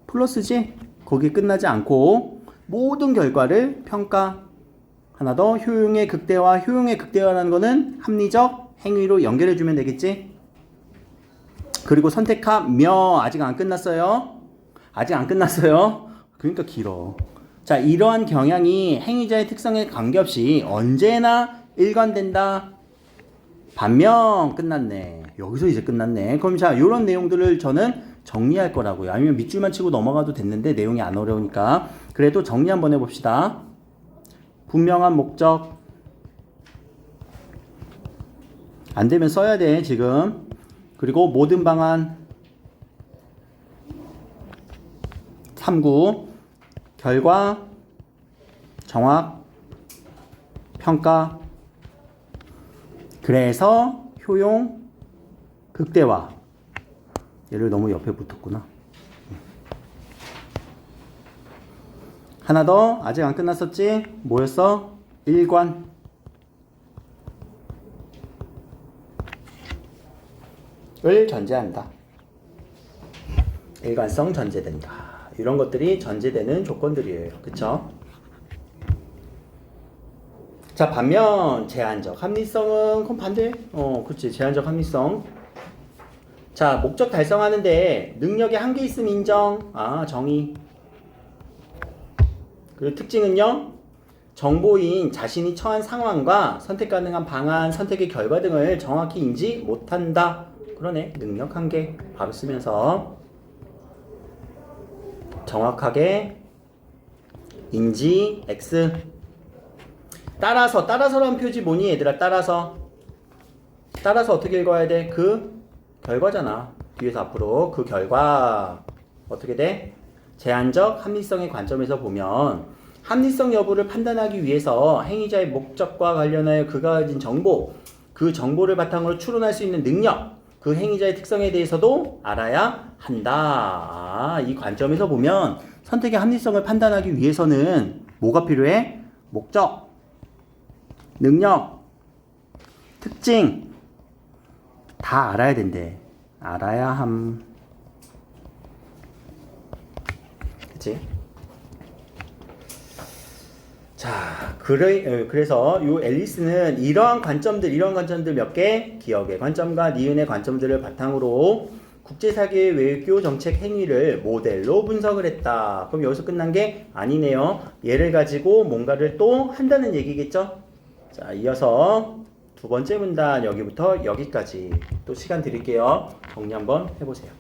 플러스지? 거기에 끝나지 않고 모든 결과를 평가. 하나 더, 효용의 극대화. 효용의 극대화라는 거는 합리적 행위로 연결해주면 되겠지? 그리고 선택하며. 아직 안 끝났어요. 그러니까 길어. 자, 이러한 경향이 행위자의 특성에 관계없이 언제나 일관된다. 반면 끝났네. 여기서 이제 끝났네. 그럼 자, 이런 내용들을 저는 정리할 거라고요. 아니면 밑줄만 치고 넘어가도 됐는데 내용이 안 어려우니까. 그래도 정리 한번 해봅시다. 분명한 목적. 안 되면 써야 돼, 지금. 그리고 모든 방안. 3구. 결과. 정확. 평가. 그래서 효용. 극대화. 얘를 너무 옆에 붙었구나. 하나 더. 아직 안 끝났었지? 뭐였어? 일관. 을 전제한다. 일관성 전제된다. 이런 것들이 전제되는 조건들이에요. 그쵸? 자, 반면 제한적 합리성은 그럼 반대. 그렇지. 제한적 합리성. 자, 목적 달성하는데 능력에 한계 있음 인정. 정의. 그리고 특징은요. 정보인 자신이 처한 상황과 선택 가능한 방안, 선택의 결과 등을 정확히 인지 못한다. 그러네. 능력 한계. 바로 쓰면서 정확하게 인지 X. 따라서라는 표지 뭐니 얘들아? 따라서 어떻게 읽어야 돼? 그 결과잖아. 뒤에서 앞으로 그 결과 어떻게 돼? 제한적 합리성의 관점에서 보면 합리성 여부를 판단하기 위해서 행위자의 목적과 관련하여 그가 가진 정보, 그 정보를 바탕으로 추론할 수 있는 능력, 그 행위자의 특성에 대해서도 알아야 한다. 이 관점에서 보면 선택의 합리성을 판단하기 위해서는 뭐가 필요해? 목적, 능력, 특징 다 알아야 된대. 알아야 함. 그치? 자, 그래서 이 앨리스는 이러한 관점들 몇 개, 기억의 관점과 니은의 관점들을 바탕으로 국제사기의 외교 정책 행위를 모델로 분석을 했다. 그럼 여기서 끝난 게 아니네요. 얘를 가지고 뭔가를 또 한다는 얘기겠죠? 자, 이어서 두 번째 문단 여기부터 여기까지 또 시간 드릴게요. 정리 한번 해보세요.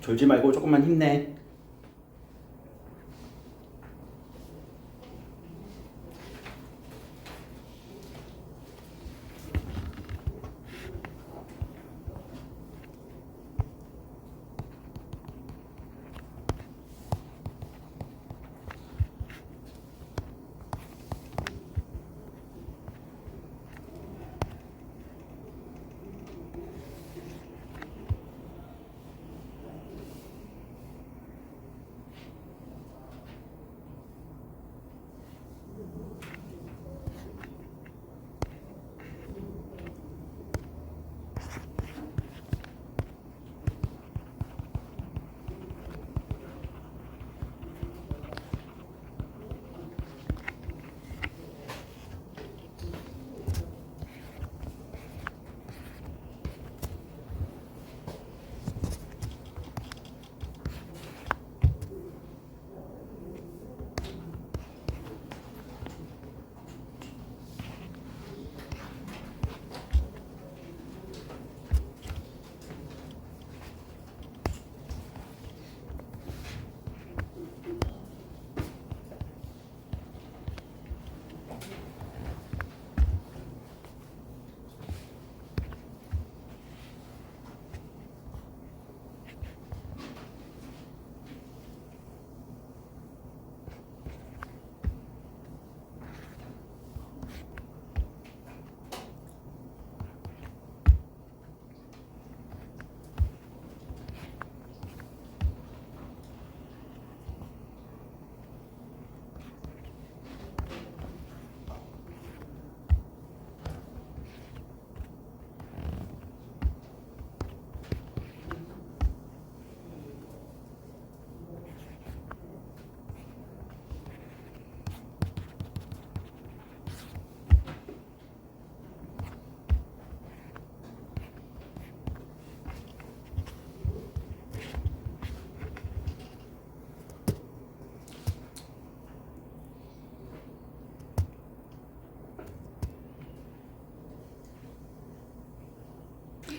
졸지 말고 조금만 힘내.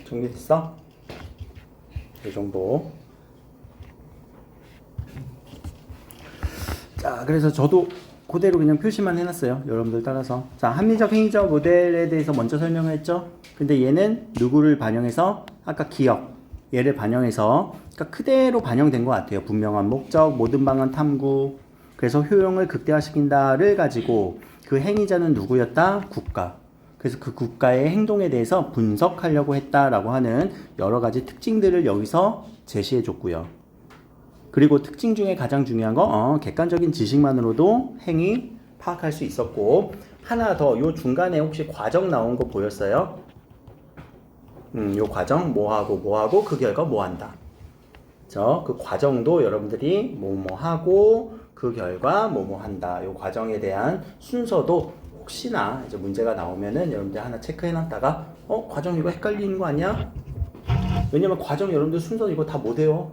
정리됐어? 이 정도. 자, 그래서 저도 그대로 그냥 표시만 해놨어요. 여러분들 따라서. 자, 합리적 행위적 모델에 대해서 먼저 설명을 했죠. 근데 얘는 누구를 반영해서? 아까 기억. 얘를 반영해서, 그러니까 그대로 반영된 것 같아요. 분명한 목적, 모든 방안 탐구. 그래서 효용을 극대화시킨다를 가지고 그 행위자는 누구였다? 국가. 그래서 그 국가의 행동에 대해서 분석하려고 했다라고 하는 여러 가지 특징들을 여기서 제시해 줬고요. 그리고 특징 중에 가장 중요한 거, 객관적인 지식만으로도 행위 파악할 수 있었고, 하나 더, 요 중간에 혹시 과정 나온 거 보였어요? 요 과정, 뭐하고, 그 결과 뭐한다. 그 과정도 여러분들이 뭐하고, 그 결과 뭐한다. 요 과정에 대한 순서도 혹시나 이제 문제가 나오면은 여러분들 하나 체크해 놨다가, 과정 이거 헷갈리는 거 아니야? 왜냐면 과정 여러분들 순서 이거 다 못해요.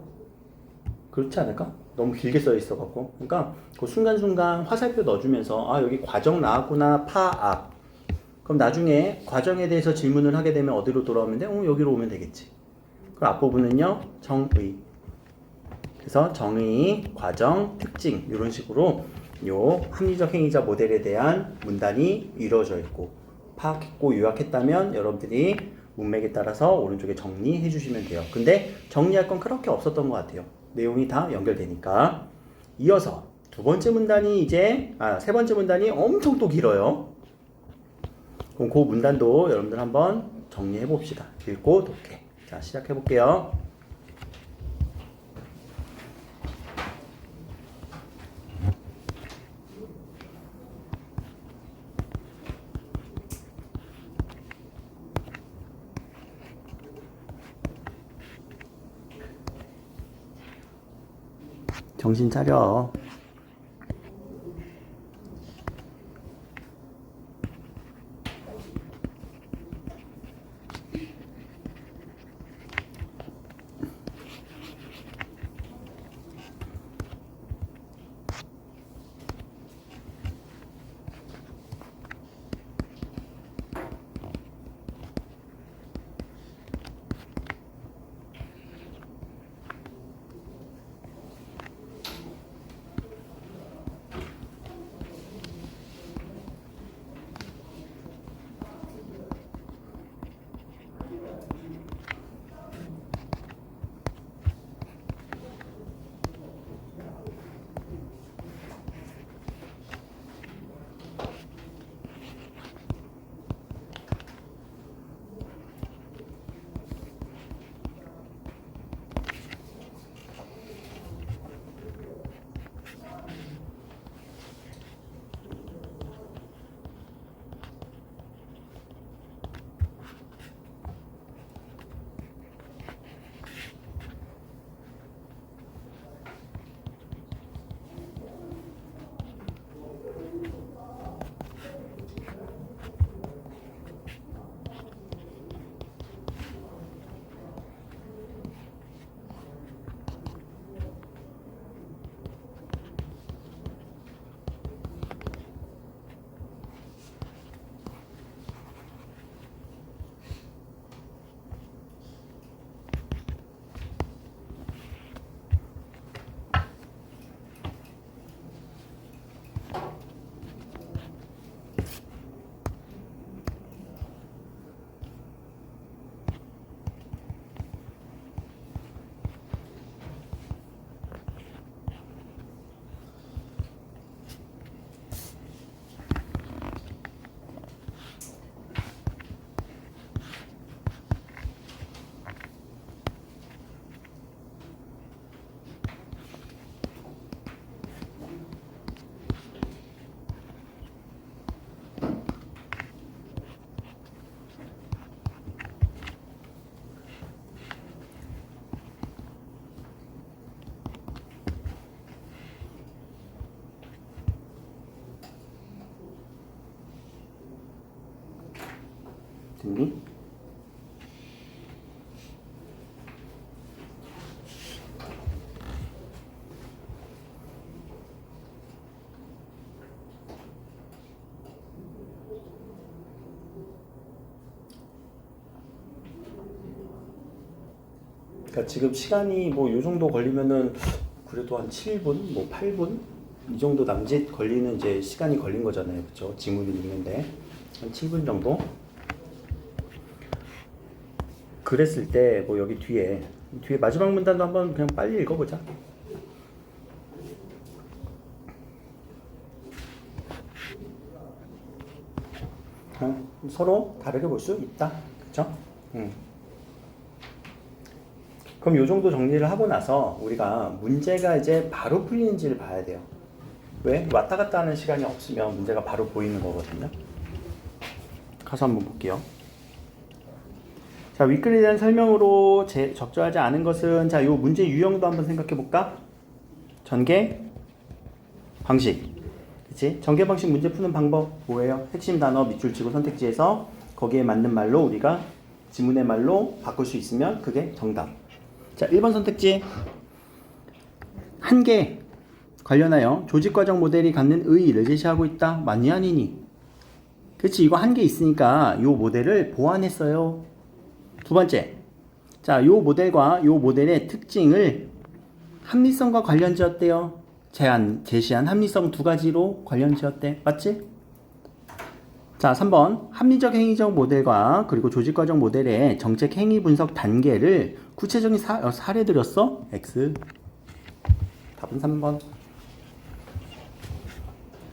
그렇지 않을까? 너무 길게 써 있어갖고. 그러니까 그 순간순간 화살표 넣어주면서 여기 과정 나왔구나 파악. 그럼 나중에 과정에 대해서 질문을 하게 되면 어디로 돌아오면 돼? 여기로 오면 되겠지. 그럼 앞부분은요 정의. 그래서 정의, 과정, 특징 이런 식으로 요 합리적 행위자 모델에 대한 문단이 이루어져 있고 파악했고 요약했다면 여러분들이 문맥에 따라서 오른쪽에 정리해 주시면 돼요. 근데 정리할 건 그렇게 없었던 것 같아요. 내용이 다 연결되니까. 이어서 두 번째 문단이 이제 세 번째 문단이 엄청 또 길어요. 그럼 그 문단도 여러분들 한번 정리해 봅시다. 읽고 독해. 자, 시작해 볼게요. 정신 차려. 됐니? 그러니까 지금 시간이 뭐 요 정도 걸리면은 그래도 한 7분, 뭐 8분 이 정도 남짓 걸리는 이제 시간이 걸린 거잖아요, 그렇죠? 지문을 읽는데 한 7분 정도. 그랬을 때 뭐 여기 뒤에 마지막 문단도 한번 그냥 빨리 읽어보자. 서로 다르게 볼 수 있다, 그렇죠? 그럼 요 정도 정리를 하고 나서 우리가 문제가 이제 바로 풀리는지를 봐야 돼요. 왜? 왔다 갔다 하는 시간이 없으면 문제가 바로 보이는 거거든요. 가서 한번 볼게요. 자, 윗글에 대한 설명으로 적절하지 않은 것은, 자, 요 문제 유형도 한번 생각해 볼까? 전개 방식. 그치? 전개 방식 문제 푸는 방법 뭐예요? 핵심 단어 밑줄 치고 선택지에서 거기에 맞는 말로 우리가 지문의 말로 바꿀 수 있으면 그게 정답. 자, 1번 선택지. 한계 관련하여 조직과정 모델이 갖는 의의를 제시하고 있다. 맞니 아니니? 그치? 이거 한계 있으니까 요 모델을 보완했어요. 두 번째, 자, 요 모델과 요 모델의 특징을 합리성과 관련 지었대요. 제시한 합리성 두 가지로 관련 지었대. 맞지? 자, 3번, 합리적 행위적 모델과 그리고 조직과정 모델의 정책 행위 분석 단계를 구체적인 사례 들였어? X. 답은 3번.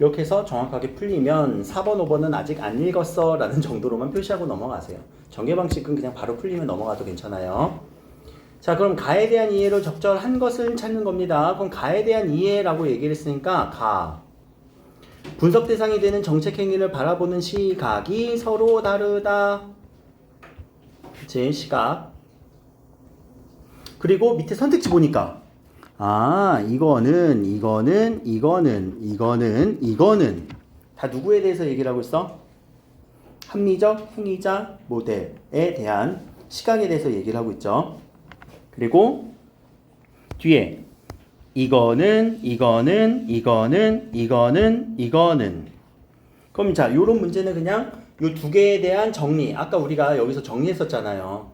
이렇게 해서 정확하게 풀리면 4번, 5번은 아직 안 읽었어 라는 정도로만 표시하고 넘어가세요. 전개 방식은 그냥 바로 풀리면 넘어가도 괜찮아요. 자, 그럼 가에 대한 이해로 적절한 것을 찾는 겁니다. 그럼 가에 대한 이해라고 얘기를 했으니까 가. 분석 대상이 되는 정책 행위를 바라보는 시각이 서로 다르다. 그치? 시각. 그리고 밑에 선택지 보니까 이거는 다 누구에 대해서 얘기를 하고 있어? 합리적 행위자 모델에 대한 시각에 대해서 얘기를 하고 있죠. 그리고 뒤에 이거는. 그럼 자, 요런 문제는 그냥 요 두 개에 대한 정리. 아까 우리가 여기서 정리했었잖아요.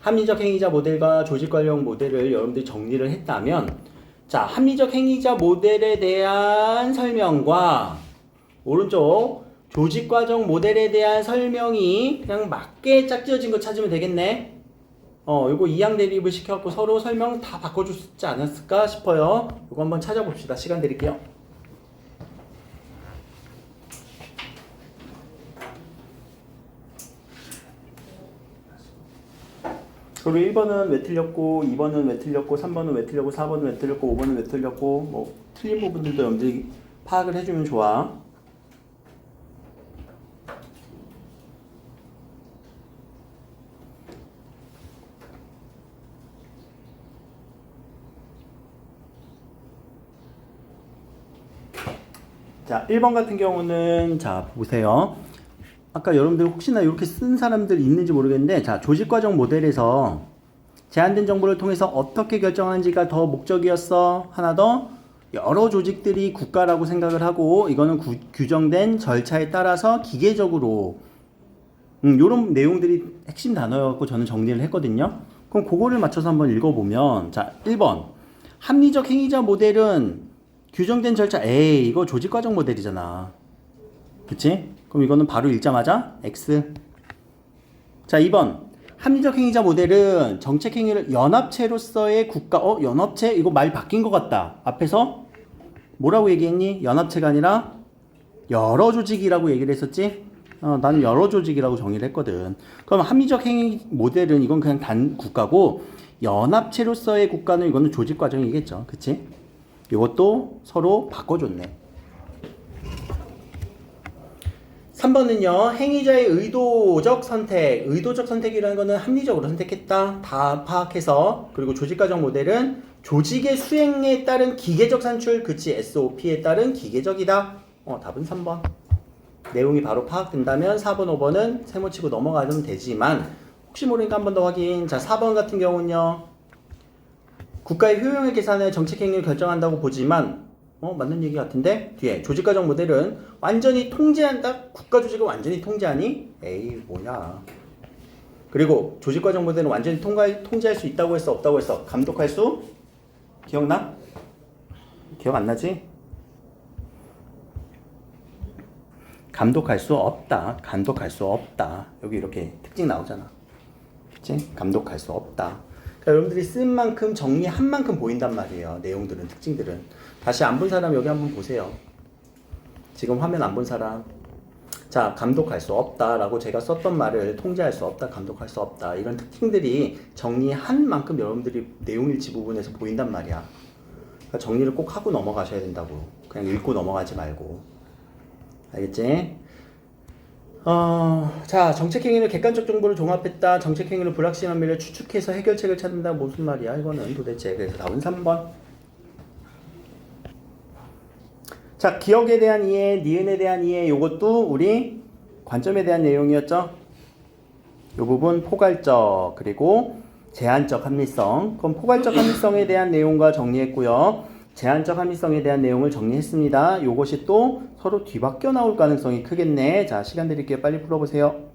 합리적 행위자 모델과 조직 관련 모델을 여러분들이 정리를 했다면, 자, 합리적 행위자 모델에 대한 설명과 오른쪽 조직 과정 모델에 대한 설명이 그냥 맞게 짝지어진 거 찾으면 되겠네. 요거 이항 대립을 시켜갖고 서로 설명 다 바꿔줬지 않았을까 싶어요. 요거 한번 찾아봅시다. 시간 드릴게요. 그리고 1번은 왜 틀렸고, 2번은 왜 틀렸고, 3번은 왜 틀렸고, 4번은 왜 틀렸고, 5번은 왜 틀렸고, 뭐 틀린 부분들도 여러분들이 파악을 해주면 좋아. 자, 1번 같은 경우는 자, 보세요. 아까 여러분들 혹시나 이렇게 쓴 사람들 있는지 모르겠는데, 자, 조직과정 모델에서 제한된 정보를 통해서 어떻게 결정하는지가 더 목적이었어. 하나 더, 여러 조직들이 국가라고 생각을 하고, 이거는 규정된 절차에 따라서 기계적으로 요런 내용들이 핵심 단어였고 저는 정리를 했거든요. 그럼 그거를 맞춰서 한번 읽어보면, 자, 1번 합리적 행위자 모델은 규정된 절차, 에이, 이거 조직과정 모델이잖아. 그치? 그럼 이거는 바로 읽자마자 X. 자, 2번 합리적 행위자 모델은 정책 행위를 연합체로서의 국가, 연합체? 이거 말 바뀐 것 같다. 앞에서 뭐라고 얘기했니? 연합체가 아니라 여러 조직이라고 얘기를 했었지? 나는 여러 조직이라고 정의를 했거든. 그럼 합리적 행위 모델은 이건 그냥 단 국가고, 연합체로서의 국가는 이거는 조직 과정이겠죠. 그치? 이것도 서로 바꿔줬네. 3번은요, 행위자의 의도적 선택이라는 거는 합리적으로 선택했다. 다 파악해서. 그리고 조직과정 모델은 조직의 수행에 따른 기계적 산출, 그치? SOP에 따른 기계적이다. 답은 3번. 내용이 바로 파악된다면 4번, 5번은 세모치고 넘어가면 되지만, 혹시 모르니까 한 번 더 확인. 자, 4번 같은 경우는요, 국가의 효용을 계산해 정책 행위를 결정한다고 보지만, 맞는 얘기 같은데? 뒤에 조직과정 모델은 완전히 통제한다? 국가 조직을 완전히 통제하니? 에이, 뭐냐. 그리고 조직과정 모델은 완전히 통제할 수 있다고 했어? 없다고 했어? 감독할 수? 기억나? 기억 안 나지? 감독할 수 없다. 여기 이렇게 특징 나오잖아. 그치? 감독할 수 없다. 그러니까 여러분들이 쓴 만큼 정리한 만큼 보인단 말이에요. 내용들은, 특징들은. 다시 안 본 사람 여기 한번 보세요. 지금 화면 안 본 사람. 자, 감독할 수 없다라고 제가 썼던 말을 통제할 수 없다, 감독할 수 없다. 이런 특징들이 정리한 만큼 여러분들이 내용일지 부분에서 보인단 말이야. 그러니까 정리를 꼭 하고 넘어가셔야 된다고. 그냥 읽고 넘어가지 말고. 알겠지? 자, 정책행위를 객관적 정보를 종합했다. 정책행위를 불확실한 미래를 추측해서 해결책을 찾는다. 무슨 말이야 이거는 도대체. 그래서 답은 3번. 자, 기억에 대한 이해, 니은에 대한 이해, 요것도 우리 관점에 대한 내용이었죠. 요 부분 포괄적, 그리고 제한적 합리성. 그럼 포괄적 합리성에 대한 내용과 정리했고요. 제한적 합리성에 대한 내용을 정리했습니다. 요것이 또 서로 뒤바뀌어 나올 가능성이 크겠네. 자, 시간 드릴게요. 빨리 풀어보세요.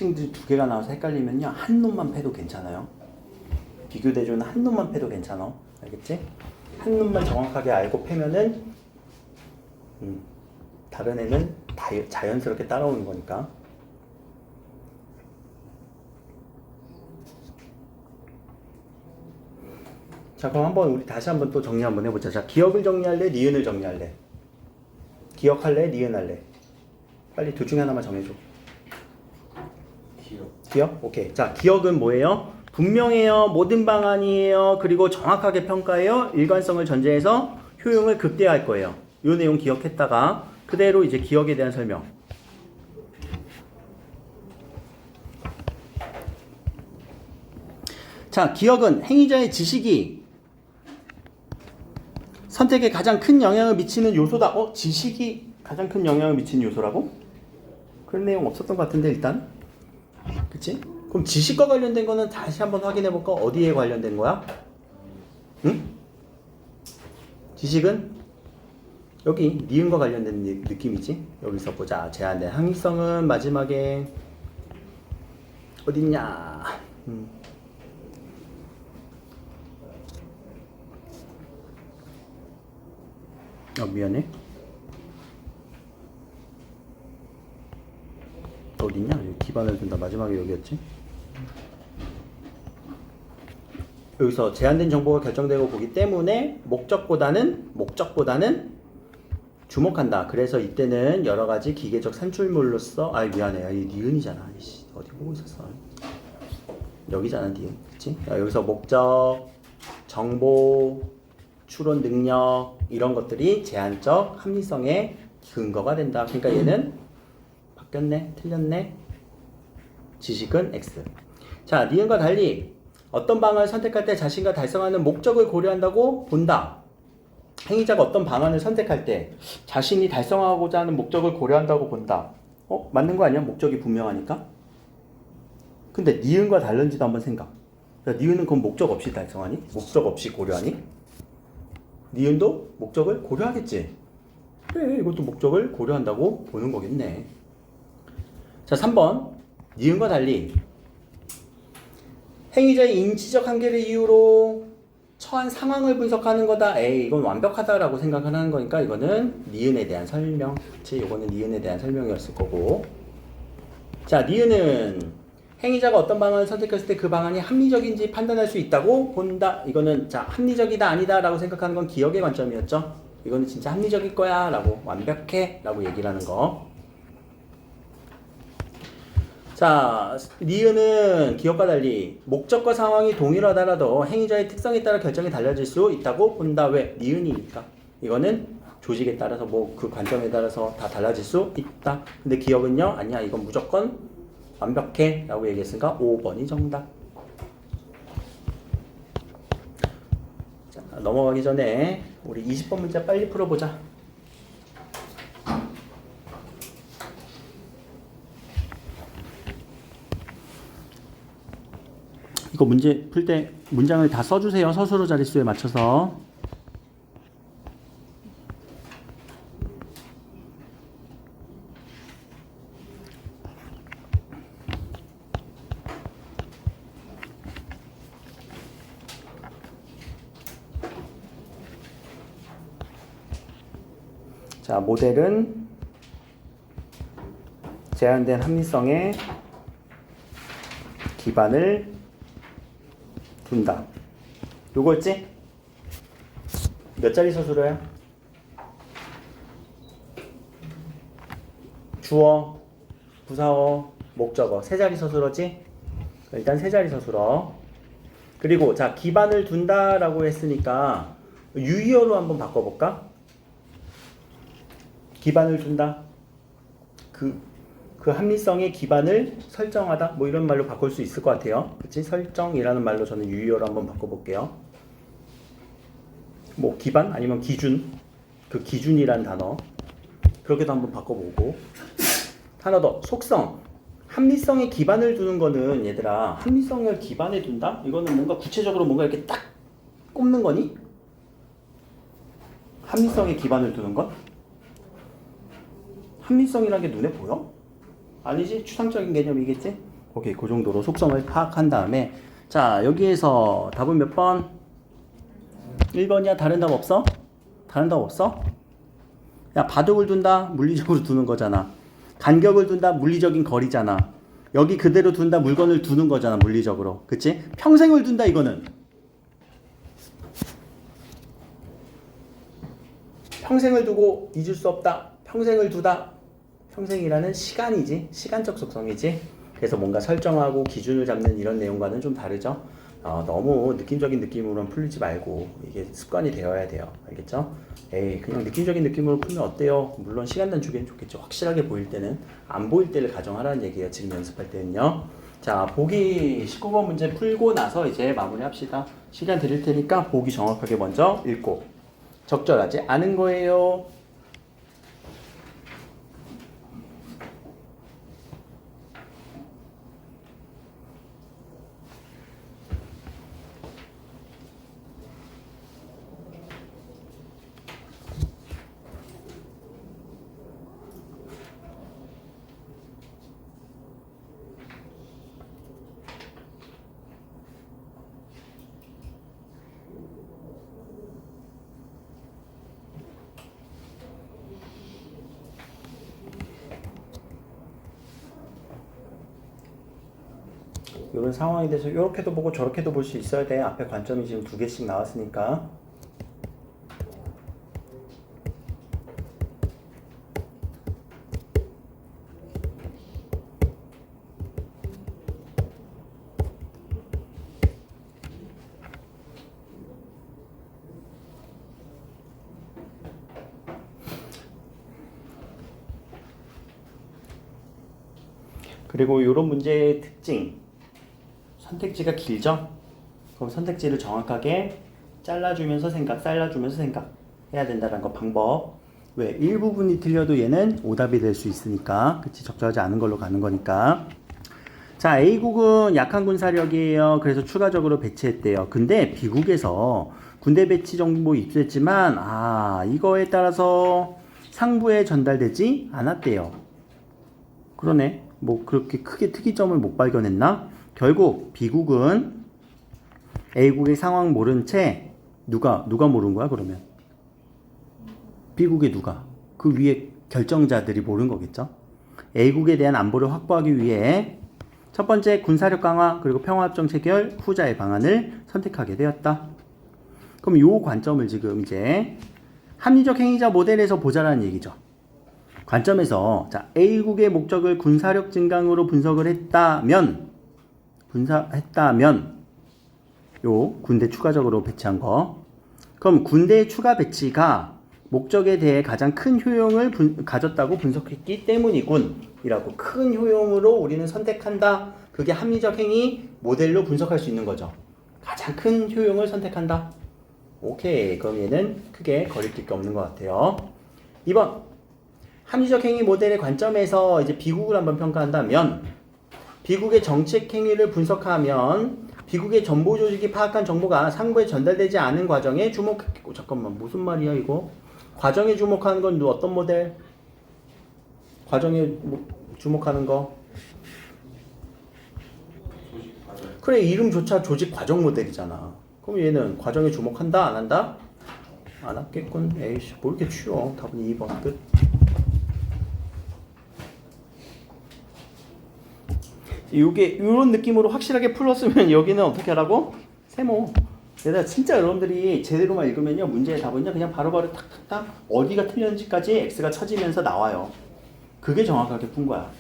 특징들이 두 개가 나와서 헷갈리면요, 한 놈만 패도 괜찮아요. 비교 대조는 한 놈만 패도 괜찮아. 알겠지? 한 놈만 정확하게 알고 패면은 다른 애는 자연스럽게 따라오는 거니까. 자, 그럼 한번 우리 다시 한번 또 정리 한번 해보자. 자, 기억을 정리할래? 니은을 정리할래? 기억할래? 니은할래? 빨리 둘 중에 하나만 정해줘. 기억. 기억? 오케이. 자, 기억은 뭐예요? 분명해요. 모든 방안이에요. 그리고 정확하게 평가해요. 일관성을 전제해서 효용을 극대화할 거예요. 이 내용 기억했다가 그대로 이제 기억에 대한 설명. 자, 기억은 행위자의 지식이 선택에 가장 큰 영향을 미치는 요소다. 지식이 가장 큰 영향을 미치는 요소라고? 그런 내용 없었던 것 같은데 일단. 그치? 그럼 지식과 관련된 거는 다시 한번 확인해 볼까? 어디에 관련된 거야? 응? 지식은 여기 니은과 관련된 느낌이지? 여기서 보자. 제한된 항의성은 마지막에 어딨냐? 미안해. 어딨냐? 여기 기반을 둔다. 마지막에 여기였지? 여기서 제한된 정보가 결정되고 보기 때문에 목적보다는 주목한다. 그래서 이때는 여러 가지 기계적 산출물로서 미안해. 이 니은이잖아. 이씨, 어디 보고 있었어? 여기잖아, 니은. 그치? 여기서 목적, 정보, 추론 능력 이런 것들이 제한적 합리성의 근거가 된다. 그러니까 얘는 바뀌었네, 틀렸네. 지식은 X. 자, 니은과 달리 어떤 방안을 선택할 때 자신과 달성하는 목적을 고려한다고 본다. 행위자가 어떤 방안을 선택할 때 자신이 달성하고자 하는 목적을 고려한다고 본다. 맞는 거 아니야? 목적이 분명하니까. 근데 니은과 다른지도 한번 생각. 니은은 그럼 목적 없이 달성하니? 목적 없이 고려하니? 니은도 목적을 고려하겠지. 그래, 이것도 목적을 고려한다고 보는 거겠네. 자, 3번. 니은과 달리 행위자의 인지적 한계를 이유로 처한 상황을 분석하는 거다. 이건 완벽하다라고 생각을 하는 거니까 이거는 니은에 대한 설명. 그치? 이거는 니은에 대한 설명이었을 거고. 자, 니은은 행위자가 어떤 방안을 선택했을 때 그 방안이 합리적인지 판단할 수 있다고 본다. 이거는 자, 합리적이다 아니다 라고 생각하는 건 기억의 관점이었죠. 이거는 진짜 합리적일 거야 라고, 완벽해 라고 얘기를 하는 거. 자, 니은은 기억과 달리 목적과 상황이 동일하더라도 행위자의 특성에 따라 결정이 달라질 수 있다고 본다. 왜? 니은이니까. 이거는 조직에 따라서 그 관점에 따라서 다 달라질 수 있다. 근데 기억은요? 아니야. 이건 무조건 완벽해 라고 얘기했으니까 5번이 정답. 자, 넘어가기 전에 우리 20번 문제 빨리 풀어보자. 이거 문제 풀 때 문장을 다 써주세요. 서술어 자릿수에 맞춰서. 자, 모델은 제한된 합리성에 기반을 둔다. 요거였지? 몇 자리 서술어야? 주어, 부사어, 목적어. 세 자리 서술어지? 일단 세 자리 서술어. 그리고 자, 기반을 둔다라고 했으니까 유의어로 한번 바꿔볼까? 기반을 둔다. 그 합리성의 기반을 설정하다. 뭐 이런 말로 바꿀 수 있을 것 같아요. 그치? 설정이라는 말로 저는 유의어로 한번 바꿔볼게요. 뭐 기반 아니면 기준. 그 기준이란 단어. 그렇게도 한번 바꿔보고. 하나 더. 속성. 합리성의 기반을 두는 거는 얘들아. 합리성을 기반에 둔다? 이거는 뭔가 구체적으로 뭔가 이렇게 딱 꼽는 거니? 합리성의 기반을 두는 건? 합리성이라는 게 눈에 보여? 아니지? 추상적인 개념이겠지? 오케이, 그 정도로 속성을 파악한 다음에 자, 여기에서 답은 몇 번? 1번이야? 다른 답 없어? 다른 답 없어? 야, 바둑을 둔다? 물리적으로 두는 거잖아. 간격을 둔다? 물리적인 거리잖아. 여기 그대로 둔다? 물건을 두는 거잖아, 물리적으로. 그치? 평생을 둔다? 이거는 평생을 두고 잊을 수 없다. 평생을 두다. 평생이라는 시간이지. 시간적 속성이지. 그래서 뭔가 설정하고 기준을 잡는 이런 내용과는 좀 다르죠. 너무 느낌적인 느낌으로는 풀지 말고 이게 습관이 되어야 돼요. 알겠죠? 에이, 그냥 느낌적인 느낌으로 풀면 어때요? 물론 시간 단축에는 좋겠죠. 확실하게 보일 때는. 안 보일 때를 가정하라는 얘기예요. 지금 연습할 때는요. 자, 보기 19번 문제 풀고 나서 이제 마무리 합시다. 시간 드릴 테니까 보기 정확하게 먼저 읽고 적절하지 않은 거예요. 이런 상황에 대해서 이렇게도 보고 저렇게도 볼 수 있어야 돼. 앞에 관점이 지금 2개씩 나왔으니까. 그리고 이런 문제의 특징, 선택지가 길죠? 그럼 선택지를 정확하게 잘라주면서 생각 해야 된다는 거 방법. 왜? 일부분이 틀려도 얘는 오답이 될 수 있으니까. 그치? 적절하지 않은 걸로 가는 거니까. 자, A국은 약한 군사력이에요. 그래서 추가적으로 배치했대요. 근데 B국에서 군대 배치 정보 입수했지만 이거에 따라서 상부에 전달되지 않았대요. 그러네. 뭐 그렇게 크게 특이점을 못 발견했나? 결국 B국은 A국의 상황 모른 채 누가 모른 거야 그러면? B국의 누가? 그 위에 결정자들이 모른 거겠죠? A국에 대한 안보를 확보하기 위해 첫 번째 군사력 강화 그리고 평화협정 체결 후자의 방안을 선택하게 되었다. 그럼 이 관점을 지금 이제 합리적 행위자 모델에서 보자라는 얘기죠. 관점에서 자, A국의 목적을 군사력 증강으로 분석을 했다면 요 군대 추가적으로 배치한 거. 그럼 군대 추가 배치가 목적에 대해 가장 큰 효용을 가졌다고 분석했기 때문이군 이라고 큰 효용으로 우리는 선택한다. 그게 합리적 행위 모델로 분석할 수 있는 거죠. 가장 큰 효용을 선택한다. 오케이. 그럼 얘는 크게 거리낄 게 없는 것 같아요. 2번. 합리적 행위 모델의 관점에서 이제 B국을 한번 평가한다면 B국의 정책 행위를 분석하면 B국의 정보 조직이 파악한 정보가 상부에 전달되지 않은 과정에 잠깐만 무슨 말이야 이거? 과정에 주목하는 건 어떤 모델? 과정에 주목하는 거? 조직 과정. 그래 이름조차 조직 과정 모델이잖아. 그럼 얘는 과정에 주목한다 안 한다? 안 하겠군. 에이씨 뭐 이렇게 쉬워. 답은 2번 끝. 요게 이런 느낌으로 확실하게 풀었으면 여기는 어떻게 하라고? 세모. 얘들아 진짜 여러분들이 제대로만 읽으면요 문제의 답은요 그냥 바로바로 탁탁탁 어디가 틀렸는지까지 X가 쳐지면서 나와요. 그게 정확하게 푼 거야.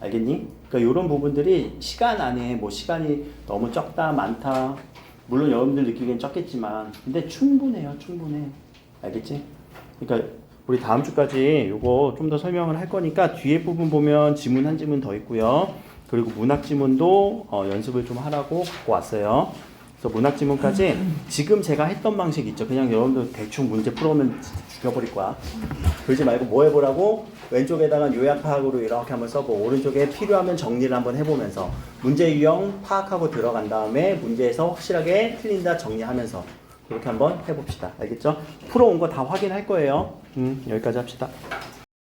알겠니? 그러니까 이런 부분들이 시간 안에 뭐 시간이 너무 적다 많다 물론 여러분들 느끼기엔 적겠지만 근데 충분해요. 충분해. 알겠지? 그러니까 우리 다음 주까지 요거 좀 더 설명을 할 거니까 뒤에 부분 보면 지문 한 지문 더 있고요. 그리고 문학 지문도 연습을 좀 하라고 갖고 왔어요. 그래서 문학 지문까지 지금 제가 했던 방식 있죠. 그냥 여러분들 대충 문제 풀어오면 죽여버릴 거야. 그러지 말고 뭐 해보라고? 왼쪽에다가 요약 파악으로 이렇게 한번 써보고 오른쪽에 필요하면 정리를 한번 해보면서 문제 유형 파악하고 들어간 다음에 문제에서 확실하게 틀린다 정리하면서 이렇게 한번 해봅시다. 알겠죠? 풀어온 거 다 확인할 거예요. 여기까지 합시다.